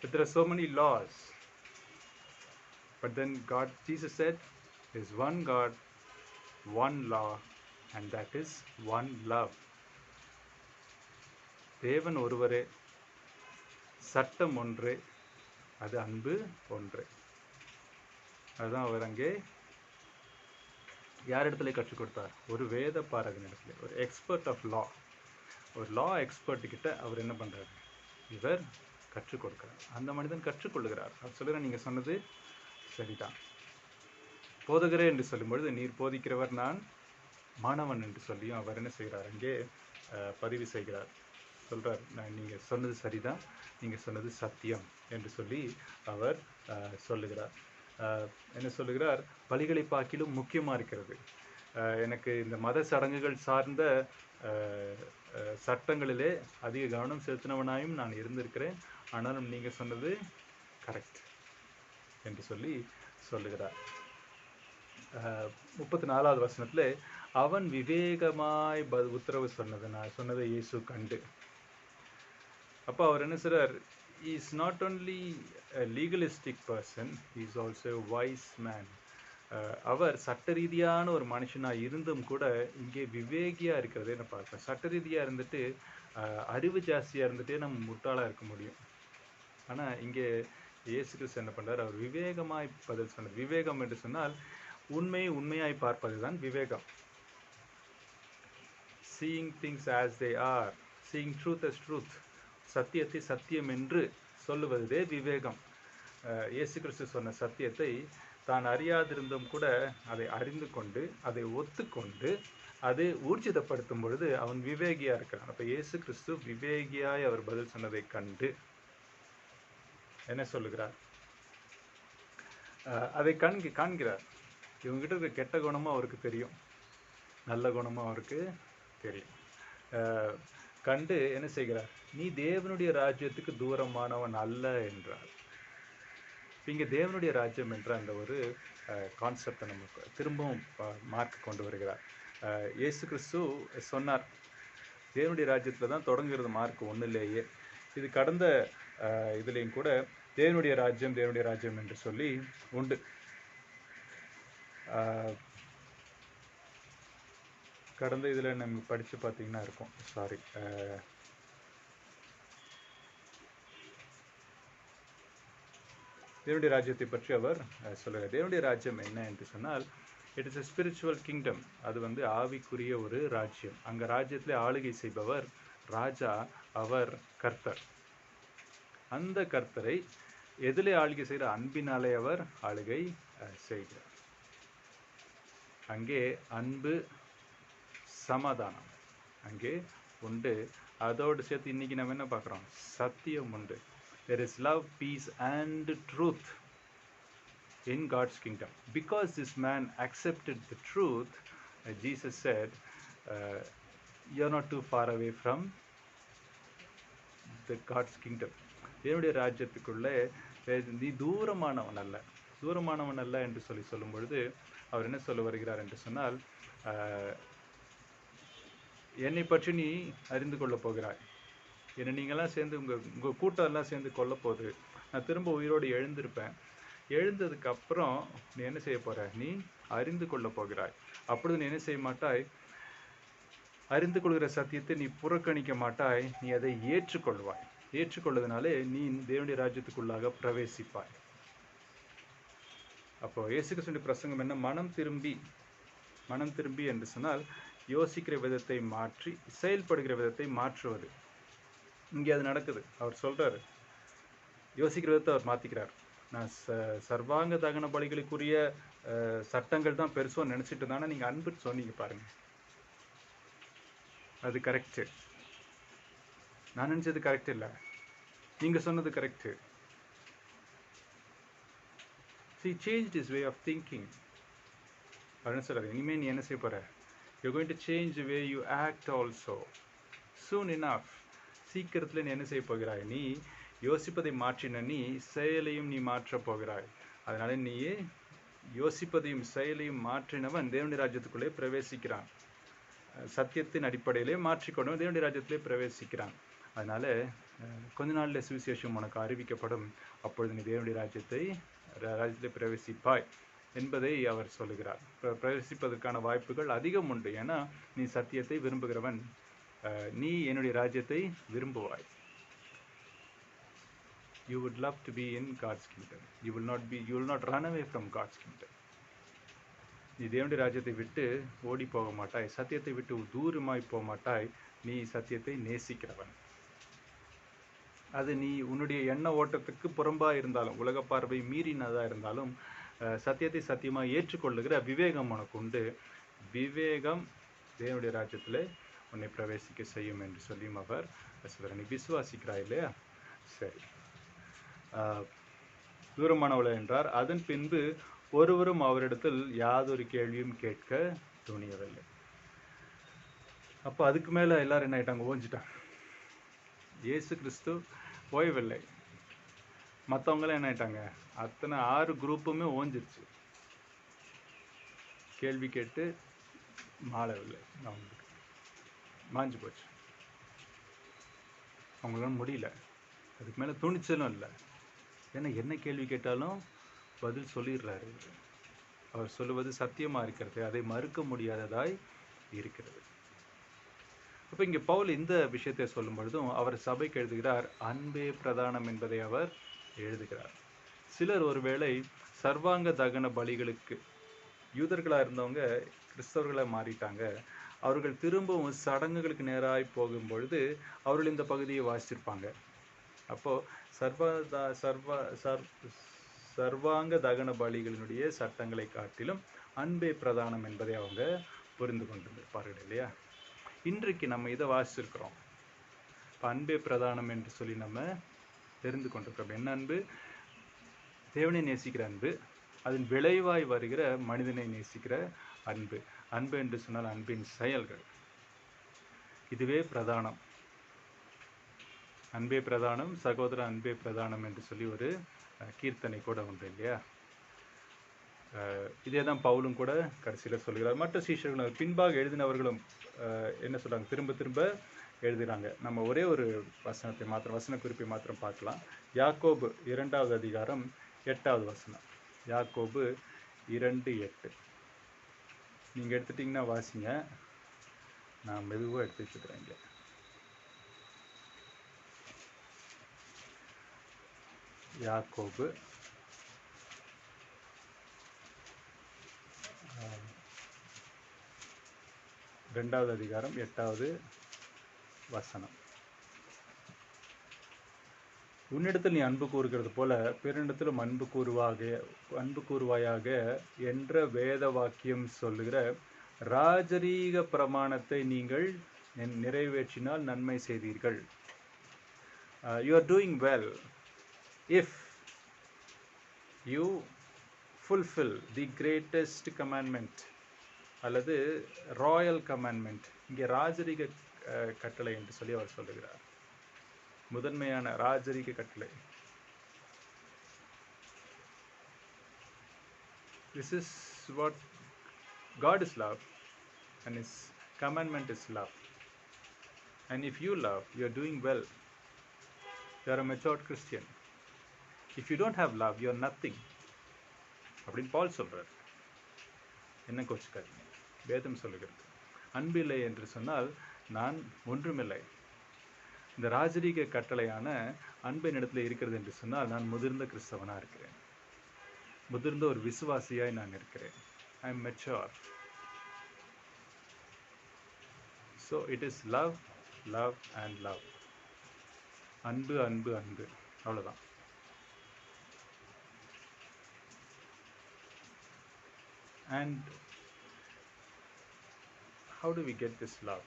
But there are so many laws. But then Jesus said, there is one God, one law, and that is one love. தேவன் ஒருவரே, சட்டம் ஒன்றே, அது அன்பு ஒன்றே. அதுதான் அவர் அங்கே யாரிடத்துல கற்றுக் கொடுத்தார்? ஒரு வேத பாரகன் இடத்துல, ஒரு எக்ஸ்பர்ட் ஆஃப் லா, ஒரு லா எக்ஸ்பர்ட் கிட்ட அவர் என்ன பண்றாரு? இவர் கற்றுக் கொடுக்கிறார். அந்த மனிதன் கற்றுக்கொள்ளுகிறார். அவர் சொல்லுற, நீங்க சொன்னது சரிதான் போதகரே என்று சொல்லும்பொழுது, நீர் போதிக்கிறவர், நான் மாணவன் என்று சொல்லியும் அவர் என்ன செய்கிறார்? அங்கே பதிவு செய்கிறார். சொல்றார், நீங்க சொன்னது சரிதான், நீங்க சொன்னது சத்தியம் என்று சொல்லி அவர் சொல்லுகிறார். என்ன சொல்லுகிறார்? பலிகளை பார்க்கிலும் முக்கியமா இருக்கிறது. எனக்கு இந்த மத சடங்குகள் சார்ந்த சட்டங்களிலே அதிக கவனம் செலுத்தினவனாயும் நான் இருந்திருக்கிறேன். ஆனாலும் நீங்க சொன்னது கரெக்ட் என்று சொல்லி சொல்லுகிறார். 34வது வசனத்துல, அவன் விவேகமாய் உத்தரவு சொன்னதை இயேசு கண்டு. அப்போ அவர் என்ன சொல்றார்? He is not only a legalistic person, he is also a wise man. அவர் சட்ட ரீதியான ஒரு மனுஷனாக இருந்தும் கூட இங்கே விவேகியாக இருக்கிறதே நான் பார்ப்பேன். சட்ட ரீதியாக இருந்துட்டு அறிவு ஜாஸ்தியாக இருந்துகிட்டே நம்ம முட்டாளாக இருக்க முடியும். ஆனால் இங்கே இயேசு கிறிஸ்து என்ன பண்ணுறார்? அவர் விவேகமாய் பதில் சொன்னார். விவேகம் என்று சொன்னால் உண்மையை உண்மையாய் பார்ப்பது தான் விவேகம். Seeing things as they are, seeing truth as truth, சத்தியத்தை சத்தியம் என்று சொல்லுவதே விவேகம். இயேசு கிறிஸ்து சொன்ன சத்தியத்தை தான் அறியாதிருந்தும் கூட அதை அறிந்து கொண்டு அதை ஒத்துக்கொண்டு அதை ஊர்ஜிதப்படுத்தும் பொழுது அவன் விவேகியா இருக்கிறான். அப்ப இயேசு கிறிஸ்து விவேகியாய் அவர் பதில் சொன்னதை கண்டு என்ன சொல்லுகிறார்? அதை காண்கிறார். இவங்ககிட்ட இருக்க கெட்ட குணமும் அவருக்கு தெரியும், நல்ல குணமும் அவருக்கு தெரியும். கண்டு என்ன செய்கிறார்? நீ தேவனுடைய ராஜ்யத்துக்கு தூரமானவன் அல்ல என்றார். இங்கே தேவனுடைய ராஜ்யம் என்ற அந்த ஒரு கான்செப்டை நமக்கு திரும்பவும் மார்க் கொண்டு வருகிறார். இயேசு கிறிஸ்து சொன்னார், தேவனுடைய ராஜ்யத்தில் தான் தொடங்குகிறது மார்க் 1லேயே. இது கடந்த இதுலேயும் கூட தேவனுடைய ராஜ்யம் என்று சொல்லி உண்டு. கடந்த இதில் நம்ம படித்து பார்த்தீங்கன்னா இருக்கும். சாரி, தேவனுடைய ராஜ்யத்தை பற்றி அவர் சொல்லுகிறார். தேவனுடைய ராஜ்யம் என்ன என்று சொன்னால், it is a spiritual kingdom. அது ஆவிக்குரிய ஒரு ராஜ்யம். அங்கே ராஜ்யத்தில் ஆளுகை செய்பவர் ராஜா, அவர் கர்த்தர். அந்த கர்த்தரை எதிலே ஆளுகை செய்கிற? அன்பினாலே அவர் ஆளுகை செய்கிறார். அங்கே அன்பு, சமாதானம் அங்கே உண்டு. அதோடு சேர்த்து இன்னைக்கு நம்ம என்ன பார்க்குறோம்? சத்தியம் உண்டு. There is love, peace and truth in God's kingdom. Because this man accepted the truth, Jesus said, you're not too far away from the God's kingdom. தேவனுடைய ராஜ்யத்துக்குள்ளே நீ தூரமானவன் அல்ல என்று சொல்லும் பொழுது அவர் என்ன சொல்ல வருகிறார் என்று சொன்னால், என்னை பற்றி நீ அறிந்து கொள்ள போகிறாய். என்னை நீங்கள்லாம் சேர்ந்து உங்கள் கூட்டம் எல்லாம் சேர்ந்து கொல்ல போகுது. நான் திரும்ப உயிரோடு எழுந்திருப்பேன். எழுந்ததுக்கு அப்புறம் நீ என்ன செய்ய போகிற? நீ அறிந்து கொள்ள போகிறாய். அப்பொழுது நீ என்ன செய்ய மாட்டாய்? அறிந்து கொள்கிற சத்தியத்தை நீ புறக்கணிக்க மாட்டாய். நீ அதை ஏற்றுக்கொள்வாய். ஏற்றுக்கொள்வதனாலே நீ தேவனுடைய ராஜ்யத்துக்குள்ளாக பிரவேசிப்பாய். அப்போ இயேசு கிறிஸ்துவின் பிரசங்கம் என்ன? மனம் திரும்பி என்று சொன்னால் யோசிக்கிற விதத்தை மாற்றி செயல்படுகிற விதத்தை மாற்றுவது. இங்கே அது நடக்குது. அவர் சொல்றாரு, யோசிக்கிற விதத்தை அவர் மாற்றிக்கிறார். நான் சர்வாங்க தகன பலிகளுக்குரிய சட்டங்கள் தான் பெருசும் நினச்சிட்டு தானே நீங்கள் அன்பு சொன்னீங்க பாருங்க. அது கரெக்டு. நான் நினச்சது கரெக்ட் இல்லை, நீங்கள் சொன்னது correct. He changed his way of thinking. அப்படின்னு சொல்றாரு. இனிமேல் நீ என்ன செய்ய போற? You're going to change the way you act also. Soon enough. சீக்கிரத்தில் நீ என்ன செய்ய போகிறாய்? நீ யோசிப்பதை மாற்றின நீ செயலையும் நீ மாற்றப் போகிறாய். அதனால நீ யோசிப்பதையும் செயலையும் மாற்றினவன் தேவனுடைய ராஜ்யத்துக்குள்ளே பிரவேசிக்கிறான். சத்தியத்தின் அடிப்படையிலே மாற்றிக்கொண்டு தேவனுடைய ராஜ்யத்திலே பிரவேசிக்கிறான். அதனால கொஞ்ச நாளில் சுவிசேஷம் உனக்கு அறிவிக்கப்படும். அப்பொழுது நீ தேவனுடைய ராஜ்யத்திலே பிரவேசிப்பாய் என்பதை அவர் சொல்லுகிறார். பிரவேசிப்பதற்கான வாய்ப்புகள் அதிகம் உண்டு. ஏன்னா நீ சத்தியத்தை விரும்புகிறவன். நீ என்னுடைய ராஜ்யத்தை விரும்புவாய். You would love to be in God's kingdom. You will not run away from God's kingdom. நீ தேவனுடைய ராஜ்யத்தை விட்டு ஓடி போக மாட்டாய். சத்தியத்தை விட்டு தூரமாய் போக மாட்டாய். நீ சத்தியத்தை நேசிக்கிறவன். அது நீ உன்னுடைய எண்ண ஓட்டத்துக்கு புறம்பாக இருந்தாலும், உலக பார்வை மீறினதாக இருந்தாலும், சத்தியத்தை சத்தியமாக ஏற்றுக்கொள்ளுகிற விவேகம் உனக்கு உண்டு. விவேகம் தேவனுடைய ராஜ்யத்தில் உன்னை பிரவேசிக்க செய்யும் என்று சொல்லியும் அவர் சொல்கிறார். நீ விசுவாசிக்கிறாய் இல்லையா? சரி. தூரமானவள என்றார். அதன் பின்பு ஒருவரும் அவரிடத்தில் யாதொரு கேள்வியும் கேட்க துணியவில்லை. அப்போ அதுக்கு மேலே எல்லாரும் என்ன ஆயிட்டாங்க? ஓஞ்சிட்டாங்க. இயேசு கிறிஸ்து ஓயவில்லை. மற்றவங்களாம் என்ன ஆயிட்டாங்க? அத்தனை 6 குரூப்புமே ஓஞ்சிருச்சு. கேள்வி கேட்டு மாளவில்லை. அவங்களுக்கு மாஞ்சு போச்சு. அவங்களால முடியல. அதுக்கு மேலே துணிச்சலும் இல்லை. ஏன்னா என்ன கேள்வி கேட்டாலும் பதில் சொல்லிடுறாரு. அவர் சொல்லுவது சத்தியமாக இருக்கிறது. அதை மறுக்க முடியாததாய் இருக்கிறது. அப்போ இங்கே பவுல் இந்த விஷயத்தை சொல்லும் பொழுதும் அவர் சபைக்கு எழுதுகிறார், அன்பே பிரதானம் என்பதை அவர் எழுதுகிறார். சிலர் ஒருவேளை சர்வாங்க தகன பலிகளுக்கு யூதர்களாக இருந்தவங்க கிறிஸ்தவர்களாக மாறிட்டாங்க. அவர்கள் திரும்பவும் சடங்குகளுக்கு நேராக போகும் பொழுது அவர்கள் இந்த பகுதியை வாசிச்சிருப்பாங்க. அப்போது சர்வாங்க தகன பலிகளினுடைய சட்டங்களை காட்டிலும் அன்பே பிரதானம் என்பதை அவங்க புரிந்து கொண்டிருப்பார்கள் இல்லையா? இன்றைக்கு நம்ம இதை வாசிச்சிருக்கிறோம். இப்போ அன்பே பிரதானம் என்று சொல்லி நம்ம தெரிந்து கொண்டிருக்கிறோம். என்ன அன்பு? தேவனை நேசிக்கிற அன்பு, அதன் விளைவாய் வருகிற மனிதனை நேசிக்கிற அன்பு. அன்பு என்று சொன்னால் அன்பின் செயல்கள். இதுவே பிரதானம். அன்பே பிரதானம், சகோதர அன்பே பிரதானம் என்று சொல்லி ஒரு கீர்த்தனை கூட உண்டு இல்லையா? இதே தான் பவுலும் கூட கடைசியில் சொல்கிறார். மற்ற சீஷர்களும் பின்பாக எழுதினவர்களும் என்ன சொல்கிறாங்க? திரும்ப திரும்ப எழுதுகிறாங்க. நம்ம ஒரே ஒரு வசன குறிப்பை மாத்திரம் பார்க்கலாம். யாக்கோபு 2வது அதிகாரம் 8வது வசனம். யாக்கோபு 2:8. நீங்கள் எடுத்துட்டிங்கன்னா வாசிங்க. நான் மெதுவாக எடுத்து வச்சுக்கிறேன் இங்கே. யாக்கோபு 2வது அதிகாரம் 8வது வசனம். உன்னிடத்தில் நீ அன்பு கூறுகிறது போல பிறனிடத்திலும் அன்பு கூறுவாயாக என்ற வேத வாக்கியம் சொல்லுகிற ராஜரீக பிரமாணத்தை நீங்கள் நிறைவேற்றினால் நன்மை செய்தீர்கள். You are doing well if you fulfill the greatest commandment அல்லது ராயல் கமாண்ட்மெண்ட். இங்கே ராஜரீக கட்டளை என்று சொல்லி அவர் சொல்லுகிறார். முதன்மையான ராஜரீக கட்டளை. This is what God is love and His commandment is love. And if you love, you are doing well. You are a matured Christian. If you don't have love, you are nothing. அப்படின்னு பால் சொல்றார். என்ன கோச்சுக்காதீங்க, வேதம் சொல்லுகிறது. அன்பில்லை என்று சொன்னால் நான் ஒன்றுமில்லை. இந்த ராஜரீக கட்டளையான அன்பின் இடத்துல இருக்கிறது என்று சொன்னால் நான் முதிர்ந்த கிறிஸ்தவனாக இருக்கிறேன், முதிர்ந்த ஒரு விசுவாசியாய் நான் இருக்கிறேன். I am mature. So it is love, love and love. அன்பு அன்பு அன்பு, அவ்வளோதான். And how do we get this love?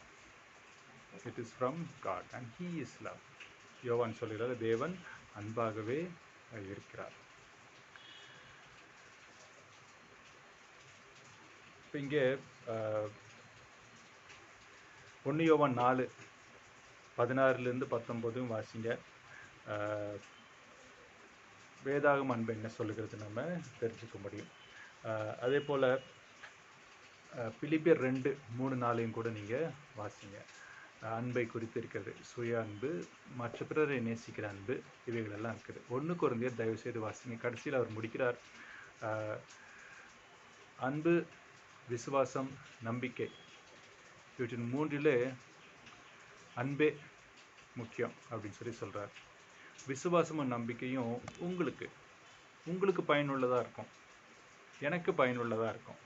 It is from God and He is love. யோவான் சொல்கிறார், தேவன் அன்பாகவே இருக்கிறார். இப்போ இங்கே 1 யோவான் 4:16-19 வாசிங்க. வேதாகம் அன்பு என்ன சொல்லுகிறது நம்ம தெரிஞ்சுக்க முடியும். அதே போல் பிலிப்பியர் 2:3-4 கூட நீங்கள் வாசிங்க. அன்பை குறித்து இருக்கிறது. சுய அன்பு, மற்ற பிறரை நேசிக்கிற அன்பு, இவைகளெல்லாம் இருக்குது. 1 கொரிந்தியர் தயவு செய்து வாசிங்க. கடைசியில் அவர் முடிக்கிறார், அன்பு, விசுவாசம், நம்பிக்கை, இவற்றின் 3 அன்பே முக்கியம் அப்படின்னு சொல்லி சொல்கிறார். விசுவாசமும் நம்பிக்கையும் உங்களுக்கு பயனுள்ளதாக இருக்கும், எனக்கு பயனுள்ளதாக இருக்கும்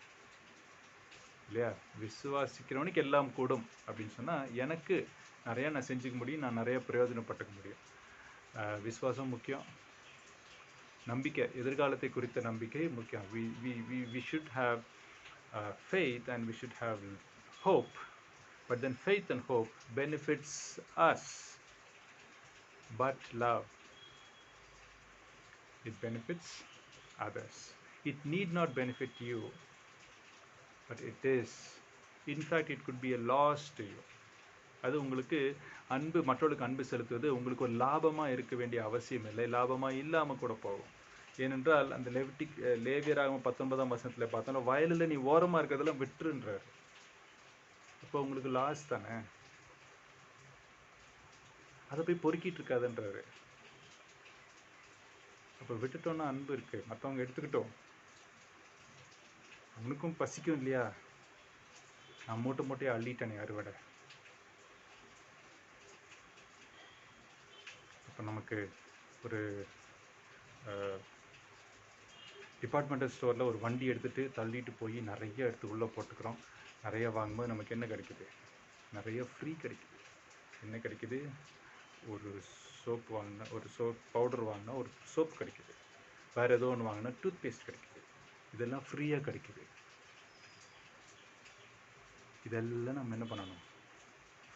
இல்லையா? விசுவாசிக்கிறவனுக்கு எல்லாம் கூடும் அப்படின்னு சொன்னால் எனக்கு நிறையா நான் செஞ்சுக்க முடியும், நான் நிறைய பிரயோஜனப்பட்டுக்க முடியும். விசுவாசம் முக்கியம், நம்பிக்கை, எதிர்காலத்தை குறித்த நம்பிக்கை முக்கியம். we should have faith and we should have hope, but then faith and hope benefits us, but love, it benefits others. It need not benefit you, but it is, in fact it could be a loss to you. அது உங்களுக்கு அன்பு, மற்றவர்களுக்கு அன்பு செலுத்துவது உங்களுக்கு ஒரு லாபமாக இருக்க வேண்டிய அவசியம் இல்லை, லாபமாக இல்லாமல் கூட போகும். ஏனென்றால் அந்த லேவியராகமம் 19ஆம் வசனத்தில் பார்த்தோம்னா வயலில் நீ ஓரமாக இருக்கிறதெல்லாம் விட்டுருன்றார். இப்போ உங்களுக்கு லாஸ் தானே, அதை போய் பொறுக்கிட்டு இருக்காதுன்றாரு. அப்போ விட்டுட்டோன்னா அன்பு இருக்குது, மற்றவங்க எடுத்துக்கிட்டோம், அவனுக்கும் பசிக்கும் இல்லையா? நான் மூட்டையாக அள்ளிட்டேனே அறுவடை. இப்போ நமக்கு ஒரு டிபார்ட்மெண்டல் ஸ்டோரில் ஒரு வண்டி எடுத்துகிட்டு தள்ளிட்டு போய் நிறைய எடுத்து உள்ளே போட்டுக்கிறோம். நிறைய வாங்கும்போது நமக்கு என்ன கிடைக்குது? நிறைய ஃப்ரீ கிடைக்குது. என்ன கிடைக்குது? ஒரு சோப் வாங்கினா, ஒரு சோப் பவுடர் வாங்கினா ஒரு சோப் கிடைக்குது. வேறு ஏதோ ஒன்று வாங்கினா டூத் பேஸ்ட் கிடைக்குது. இதெல்லாம் ஃப்ரீயாக கிடைக்குது. இதெல்லாம் நம்ம என்ன பண்ணணும்?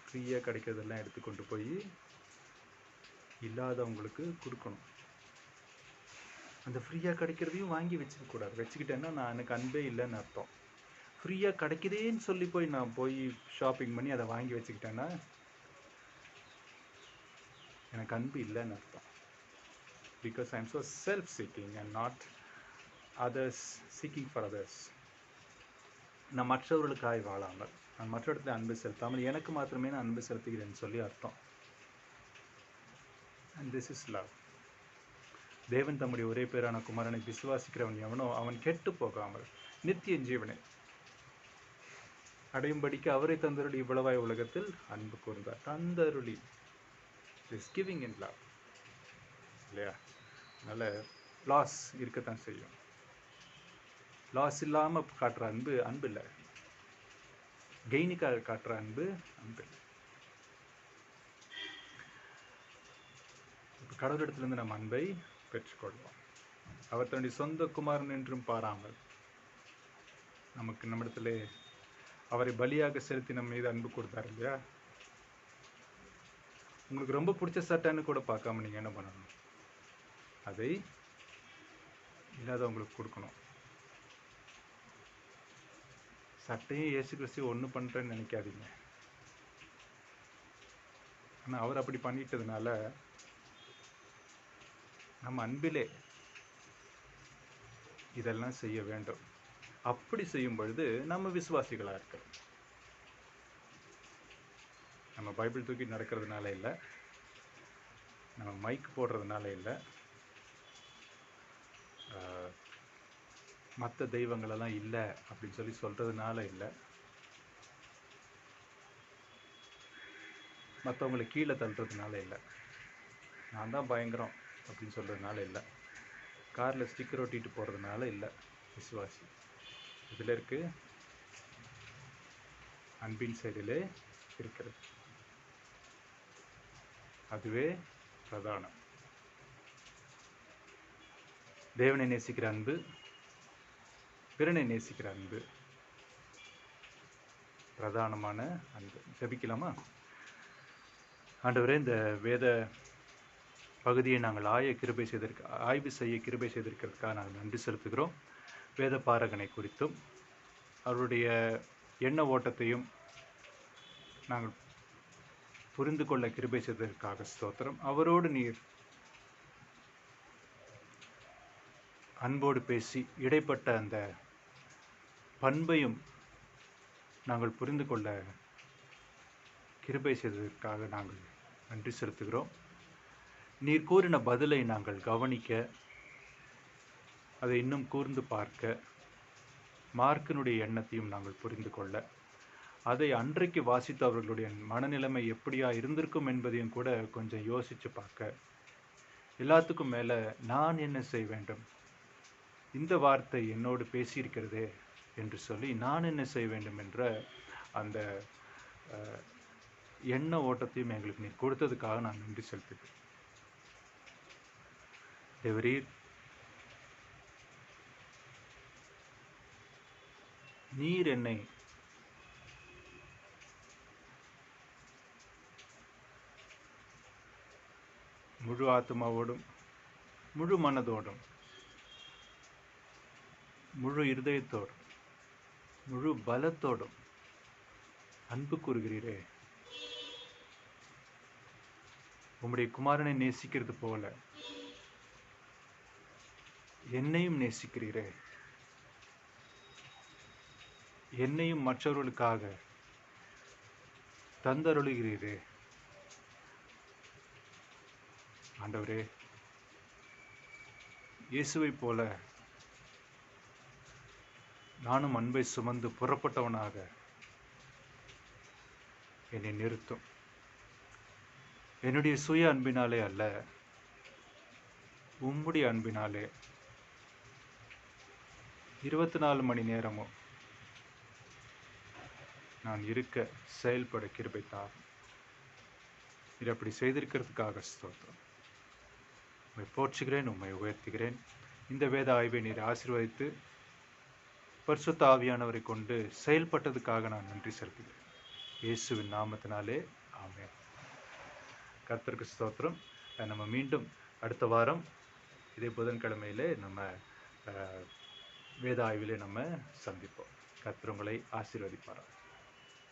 ஃப்ரீயாக கிடைக்கிறதெல்லாம் எடுத்துக்கொண்டு போய் இல்லாதவங்களுக்கு கொடுக்கணும். அந்த ஃப்ரீயாக கிடைக்கிறதையும் வாங்கி வச்சுக்கக்கூடாது. வச்சுக்கிட்டேன்னா நான் எனக்கு அன்பே இல்லைன்னு அர்த்தம். ஃப்ரீயாக கிடைக்குதேன்னு சொல்லி நான் போய் ஷாப்பிங் பண்ணி அதை வாங்கி வச்சுக்கிட்டேன்னா எனக்கு அன்பு இல்லைன்னு அர்த்தம். Because I am so self seeking and not others, seeking for others. நான் மற்றவர்களுக்காய் வாழாமல், நான் மற்ற இடத்துல அன்பு செலுத்தாமல் எனக்கு மாத்திரமே நான் அன்பு செலுத்துகிறேன்னு சொல்லி அர்த்தம். And this is love. தேவன் தம்முடைய ஒரே பேரான குமாரனை விசுவாசிக்கிறவன் எவனோ அவன் கெட்டு போகாமல் நித்திய ஜீவனை அடையும்படிக்கு அவரை தந்தருளி இவ்வளவாய் உலகத்தில் அன்பு கூர்ந்தார். தந்தருளி இஸ் கிவிங் இன் லவ் இல்லையா? அதனால் லாஸ் இருக்கத்தான் செய்யும். லாஸ் இல்லாமல் காட்டுற அன்பு அன்பு இல்லை. கெய்னிக்காக காட்டுற அன்பு அன்பு இல்லை. இப்போ கடவுளிடத்திலிருந்து நம்ம அன்பை பெற்றுக்கொள்வோம். அவர் தன்னுடைய சொந்த குமாரன் என்றும் பாராமல் நமக்கு நம்மிடத்துல அவரை பலியாக செலுத்தி நம்ம மீது அன்பு கொடுத்தாரு இல்லையா? உங்களுக்கு ரொம்ப பிடிச்ச சட்டைன்னு கூட பார்க்காம நீங்கள் என்ன பண்ணணும்? அதை இல்லாதவங்களுக்கு கொடுக்கணும். சட்டையும் இயேசு கிறிஸ்து ஒன்று பண்ணுறேன்னு நினைக்காதீங்க. ஆனால் அவர் அப்படி பண்ணிட்டதுனால நம்ம அன்பிலே இதெல்லாம் செய்ய வேண்டும். அப்படி செய்யும் பொழுது நம்ம விசுவாசிகளாக இருக்கிறோம். நம்ம பைபிள் தூக்கி நடக்கிறதுனால இல்லை, நம்ம மைக் போடுறதுனால இல்லை, மற்ற தெய்வங்களெல்லாம் இல்லை அப்படின்னு சொல்லி சொல்கிறதுனால இல்லை, மற்றவங்களை கீழே தள்ளுறதுனால இல்லை, நான் தான் பயங்கரம் அப்படின்னு சொல்கிறதுனால இல்லை, காரில் ஸ்டிக்கர் ஒட்டிட்டு போகிறதுனால இல்லை. விசுவாசி இதில் இருக்கு, அன்பின் சைடிலே இருக்கிறது. அதுவே பிரதானம். தேவனை நேசிக்கிற அன்பு, பிறனை நேசிக்கிற அன்பு பிரதானமான அன்பு. ஜெபிக்கலாமா? ஆண்டவரே, இந்த வேத பகுதியை நாங்கள் ஆய்வு செய்ய கிருபை செய்திருக்கிறதுக்காக நாங்கள் நன்றி செலுத்துகிறோம். வேத பாரகனை குறித்தும் அவருடைய எண்ண ஓட்டத்தையும் நாங்கள் புரிந்து கொள்ள கிருபை செய்ததற்காக ஸ்தோத்திரம். அவரோடு நீர் அன்போடு பேசி இடைப்பட்ட அந்த பண்பையும் நாங்கள் புரிந்து கொள்ள கிருபை செய்ததற்காக நாங்கள் நன்றி செலுத்துகிறோம். நீர் கூறின பதிலை நாங்கள் கவனிக்க, அதை இன்னும் கூர்ந்து பார்க்க, மார்க்கினுடைய எண்ணத்தையும் நாங்கள் புரிந்து கொள்ள, அதை அன்றைக்கு வாசித்தவர்களுடைய மனநிலைமை எப்படியா இருந்திருக்கும் என்பதையும் கூட கொஞ்சம் யோசித்து பார்க்க, எல்லாத்துக்கும் மேலே நான் என்ன செய்ய வேண்டும், இந்த வார்த்தை என்னோடு பேசியிருக்கிறதே என்று சொல்லி நான் என்ன செய்ய வேண்டும் என்ற அந்த எண்ண ஓட்டத்தையும் எங்களுக்கு நீர் கொடுத்ததுக்காக நான் நன்றி செலுத்துகிறேன். தேவரீர், நீர் என்னை முழு ஆத்மாவோடும் முழு மனதோடும் முழு இருதயத்தோடும் முழு பலத்தோடும் அன்பு கூறுகிறீரே. உம்முடைய குமாரனை நேசிக்கிறது போல என்னையும் நேசிக்கிறீரே. என்னையும் மற்றவர்களுக்காக தந்தருளுகிறீரே. ஆண்டவரே, இயேசுவை போல நானும் அன்பை சுமந்து புறப்பட்டவனாக என்னை நிறுத்தும். என்னுடைய சுய அன்பினாலே அல்ல, உம்முடைய அன்பினாலே 24 மணி நேரமும் நான் இருக்க செயல்பட கிருபை தாரும். இது அப்படி செய்திருக்கிறதுக்காக ஸ்தோத்திரம். உம்மை போற்றுகிறேன், உம்மை உயர்த்துகிறேன். இந்த வேத ஆய்வை நீர் ஆசீர்வதித்து பரிசுத்த ஆவியானவரை கொண்டு செயல்பட்டதுக்காக நான் நன்றி செலுத்துகிறேன். இயேசுவின் நாமத்தினாலே ஆமென். கர்த்தருக்கு ஸ்தோத்திரம். நம்ம மீண்டும் அடுத்த வாரம் இதே புதன்கிழமையிலே நம்ம வேத ஆய்விலே நம்ம சந்திப்போம். கர்த்தர் உங்களை ஆசீர்வதிப்பார்.